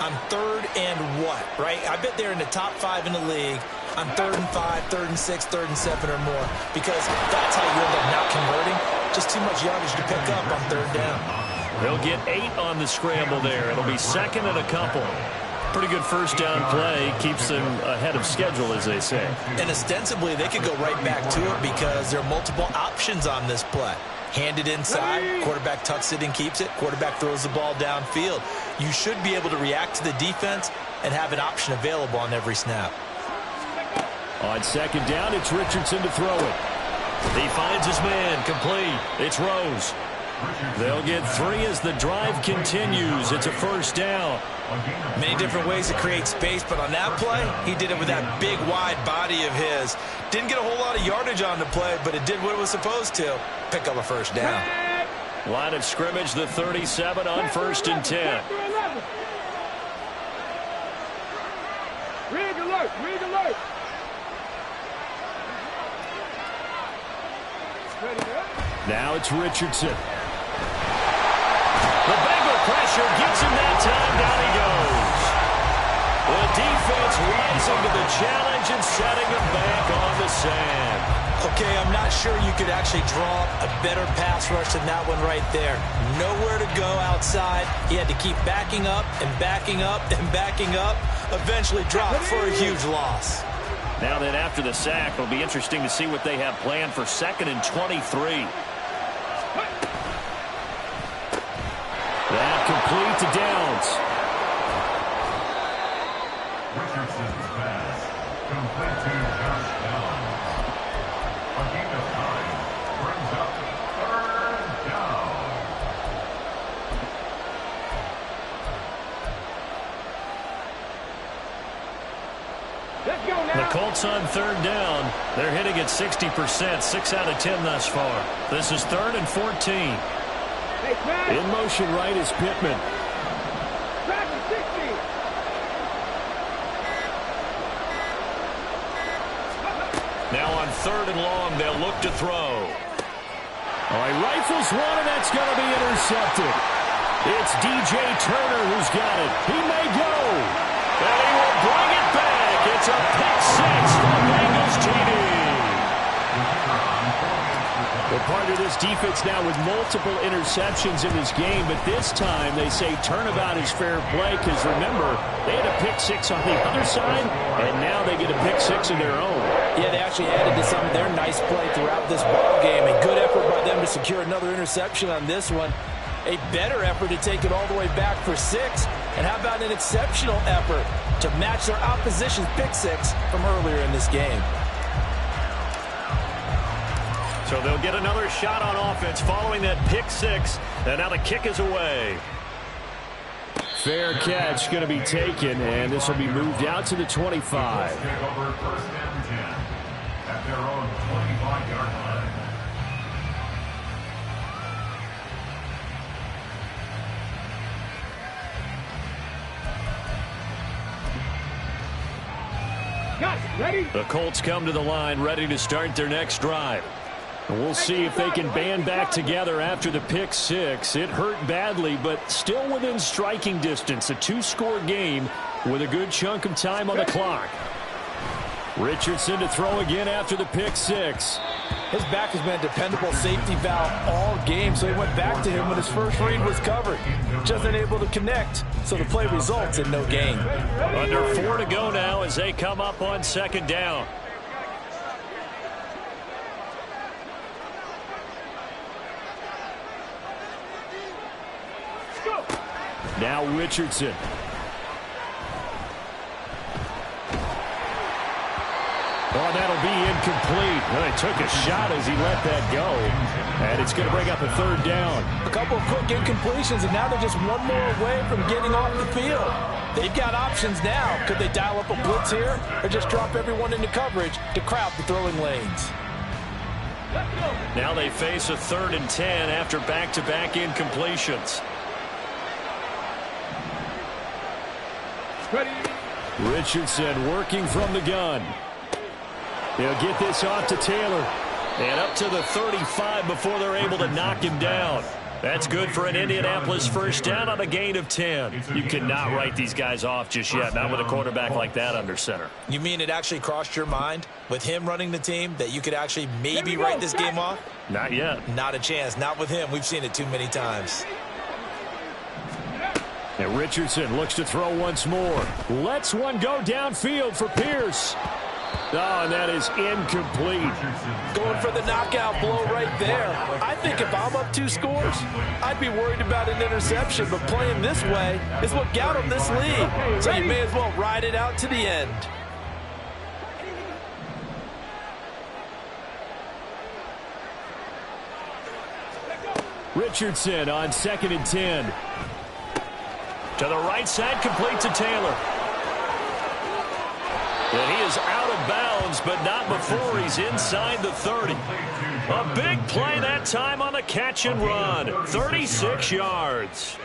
on 3rd and what, right? I bet they're in the top 5 in the league on 3rd and 5, 3rd and 6, 3rd and 7 or more, because that's how you end up not converting. Just too much yardage to pick up on 3rd down. They'll get 8 on the scramble there. It'll be 2nd and a couple. Pretty good 1st down play. Keeps them ahead of schedule, as they say. And ostensibly, they could go right back to it because there are multiple options on this play. Hand it inside, quarterback tucks it and keeps it, quarterback throws the ball downfield. You should be able to react to the defense and have an option available on every snap. On 2nd down, it's Richardson to throw it. He finds his man, complete. It's Rose. They'll get 3 as the drive continues. It's a 1st down. Many different ways to create space, but on that play, he did it with that big, wide body of his. Didn't get a whole lot of yardage on the play, but it did what it was supposed to. Pick up a 1st down. Line of scrimmage, the 37 on 1st and 10. Rig alert, rig alert. Now it's Richardson. The Bengal pressure gets him that time. Down he goes. The defense rising to the challenge and setting him back on the sand. Okay, I'm not sure you could actually draw a better pass rush than that one right there. Nowhere to go outside. He had to keep backing up and backing up and backing up. Eventually dropped for a huge loss. Now then, after the sack, it'll be interesting to see what they have planned for 2nd and 23. That complete to Downs. Richardson's pass complete to Josh Downs. A gain of 9 brings up 3rd down. Let's go now. The Colts on 3rd down. They're hitting at 60%, 6 out of 10 thus far. This is 3rd and 14. In motion right is Pittman. Now on 3rd and long, they'll look to throw. All right, rifles one, and that's going to be intercepted. It's DJ Turner who's got it. He may go. And he will bring it back. It's a pick 6 for Bengals TD. The part of this defense now with multiple interceptions in this game, but this time they say turnabout is fair play because, remember, they had a pick six on the other side, and now they get a pick six of their own. Yeah, they actually added to some of their nice play throughout this ball game. A good effort by them to secure another interception on this one. A better effort to take it all the way back for 6. And how about an exceptional effort to match their opposition's pick six from earlier in this game? So they'll get another shot on offense following that pick six. And now the kick is away. Fair catch going to be taken, and this will be moved out to the 25. Take over first and 10 at their own 25-yard line. Ready? The Colts come to the line ready to start their next drive. And we'll see if they can band back together after the pick six. It hurt badly, but still within striking distance. A 2-score game with a good chunk of time on the clock. Richardson to throw again after the pick six. His back has been a dependable safety valve all game, so he went back to him when his first read was covered. Just unable to connect, so the play results in no gain. Under 4 to go now as they come up on second down. Now Richardson. Oh, that'll be incomplete. Well, they took a shot as he let that go. And it's going to bring up a third down. A couple of quick incompletions, and now they're just one more away from getting off the field. They've got options now. Could they dial up a blitz here or just drop everyone into coverage to crowd the throwing lanes? Now they face a 3rd and 10 after back-to-back incompletions. Ready? Richardson working from the gun. They'll get this off to Taylor. And up to the 35 before they're able to knock him down. That's good for an Indianapolis first down on a gain of 10. You cannot write these guys off just yet, not with a quarterback like that under center. You mean it actually crossed your mind with him running the team that you could actually maybe write this game off? Not yet. Not a chance. Not with him. We've seen it too many times. And Richardson looks to throw once more. Lets one go downfield for Pierce. Oh, and that is incomplete. Going for the knockout blow right there. I think if I'm up 2 scores, I'd be worried about an interception, but playing this way is what got him this lead. So you may as well ride it out to the end. Richardson on 2nd and 10. To the right side, complete to Taylor. And he is out of bounds, but not before he's inside the 30. A big play that time on the catch and run. 36 yards.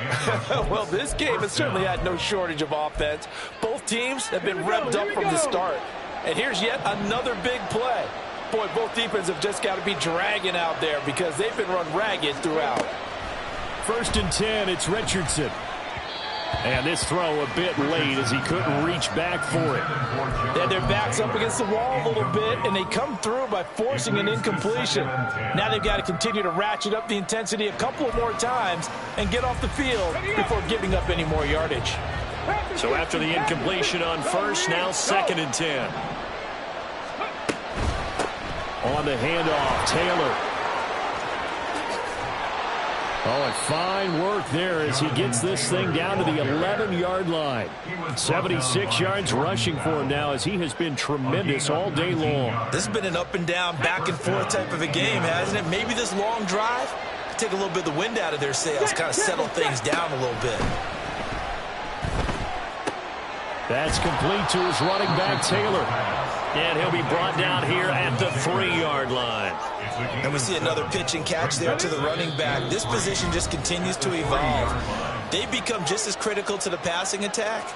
Well, this game has certainly had no shortage of offense. Both teams have been revved up from the start. And here's yet another big play. Boy, both defenses have just got to be dragging out there because they've been run ragged throughout. 1st and 10, it's Richardson. And this throw a bit late as he couldn't reach back for it. They had their backs up against the wall a little bit, and they come through by forcing an incompletion. Now they've got to continue to ratchet up the intensity a couple of more times and get off the field before giving up any more yardage. So after the incompletion on 1st, now 2nd and 10. On the handoff, Taylor. Oh, and fine work there as he gets this thing down to the 11-yard line. 76 yards rushing for him now as he has been tremendous all day long. This has been an up-and-down, back-and-forth type of a game, hasn't it? Maybe this long drive take a little bit of the wind out of their sails, kind of settle things down a little bit. That's complete to his running back, Taylor. And he'll be brought down here at the 3-yard line. And we see another pitch and catch there to the running back. This position just continues to evolve. They've become just as critical to the passing attack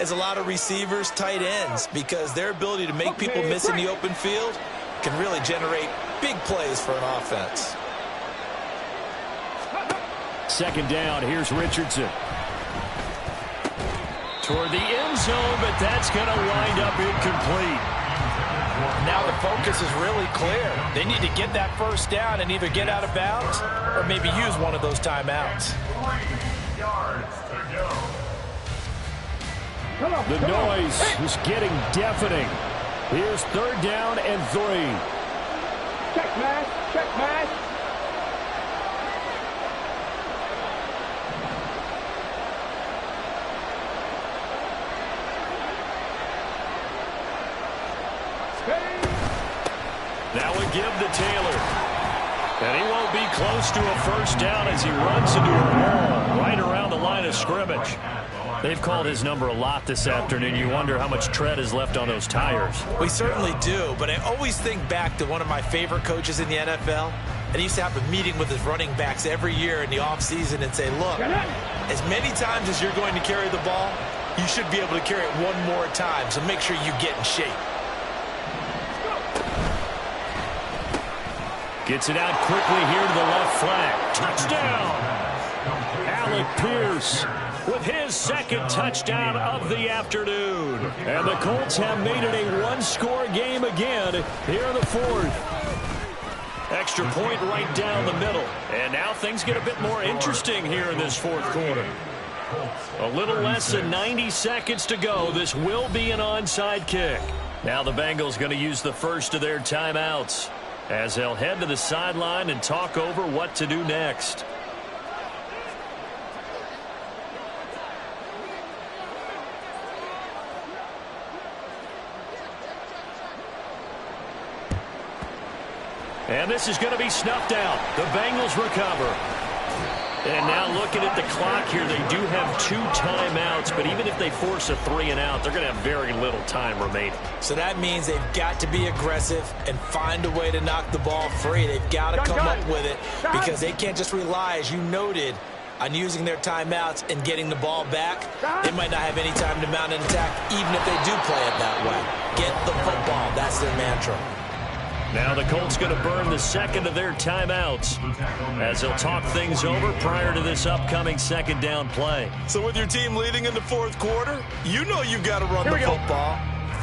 as a lot of receivers, tight ends, because their ability to make people miss in the open field can really generate big plays for an offense. 2nd down, here's Richardson. Toward the end zone, but that's going to wind up incomplete. Now the focus is really clear. They need to get that first down and either get out of bounds or maybe use one of those timeouts. 3 yards to go. The noise is getting deafening. Here's 3rd down and 3. Check pass. Check pass. That would give to Taylor. And he won't be close to a first down as he runs into a wall right around the line of scrimmage. They've called his number a lot this afternoon. You wonder how much tread is left on those tires. We certainly do, but I always think back to one of my favorite coaches in the NFL. And he used to have a meeting with his running backs every year in the offseason and say, look, as many times as you're going to carry the ball, you should be able to carry it one more time, so make sure you get in shape. Gets it out quickly here to the left flank. Touchdown! Alec Pierce with his 2nd touchdown of the afternoon. And the Colts have made it a one-score game again here in the 4th. Extra point right down the middle. And now things get a bit more interesting here in this 4th quarter. A little less than 90 seconds to go. This will be an onside kick. Now the Bengals going to use the first of their timeouts as they'll head to the sideline and talk over what to do next. And this is going to be snuffed out. The Bengals recover. And now looking at the clock here, they do have 2 timeouts, but even if they force a 3-and-out, they're going to have very little time remaining. So that means they've got to be aggressive and find a way to knock the ball free. They've got to come up with it because they can't just rely, as you noted, on using their timeouts and getting the ball back. They might not have any time to mount an attack, even if they do play it that way. Get the football. That's their mantra. Now the Colts going to burn the 2nd of their timeouts as they'll talk things over prior to this upcoming 2nd down play. So with your team leading in the 4th quarter, you know you've got to run the football.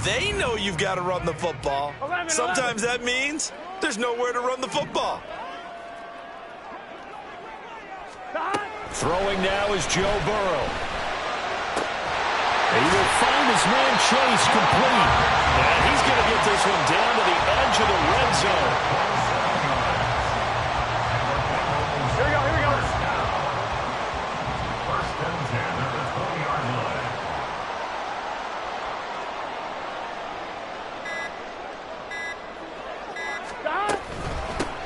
They know you've got to run the football. Sometimes that means there's nowhere to run the football. Throwing now is Joe Burrow. He will find his man Chase complete. And he's going to get this one down to the edge of the red zone. Here we go, here we go. First and 10 at the 20-yard line.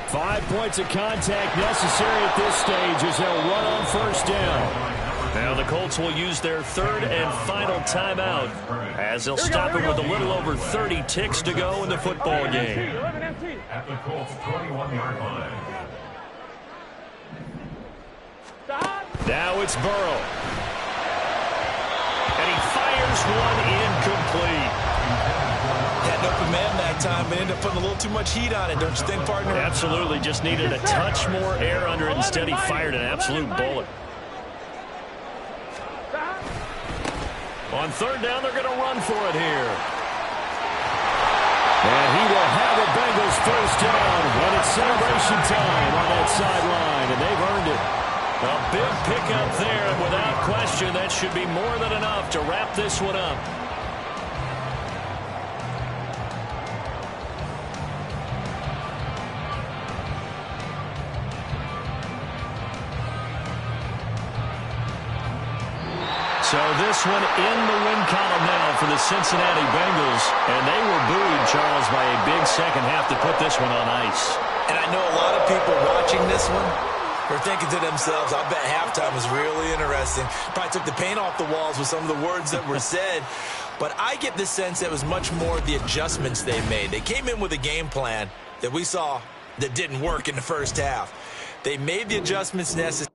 5 points of contact necessary at this stage as they'll run on first down. Now the Colts will use their 3rd and final timeout as they'll stop it with a little over 30 ticks to go in the football game. At the Colts 21-yard line. Now it's Burrow. And he fires one incomplete. Had no command that time, but ended up putting a little too much heat on it, don't you think, partner? Absolutely, just needed a touch more air under it. Instead, he fired an absolute bullet. On 3rd down, they're going to run for it here. And he will have a Bengals first down when it's celebration time on that sideline, and they've earned it. A big pickup there, and without question, that should be more than enough to wrap this one up. So this one in the win column now for the Cincinnati Bengals. And they were buoyed, Charles, by a big second half to put this one on ice. And I know a lot of people watching this one are thinking to themselves, I bet halftime was really interesting. Probably took the paint off the walls with some of the words that were said. But I get the sense that it was much more the adjustments they made. They came in with a game plan that we saw that didn't work in the first half. They made the adjustments necessary.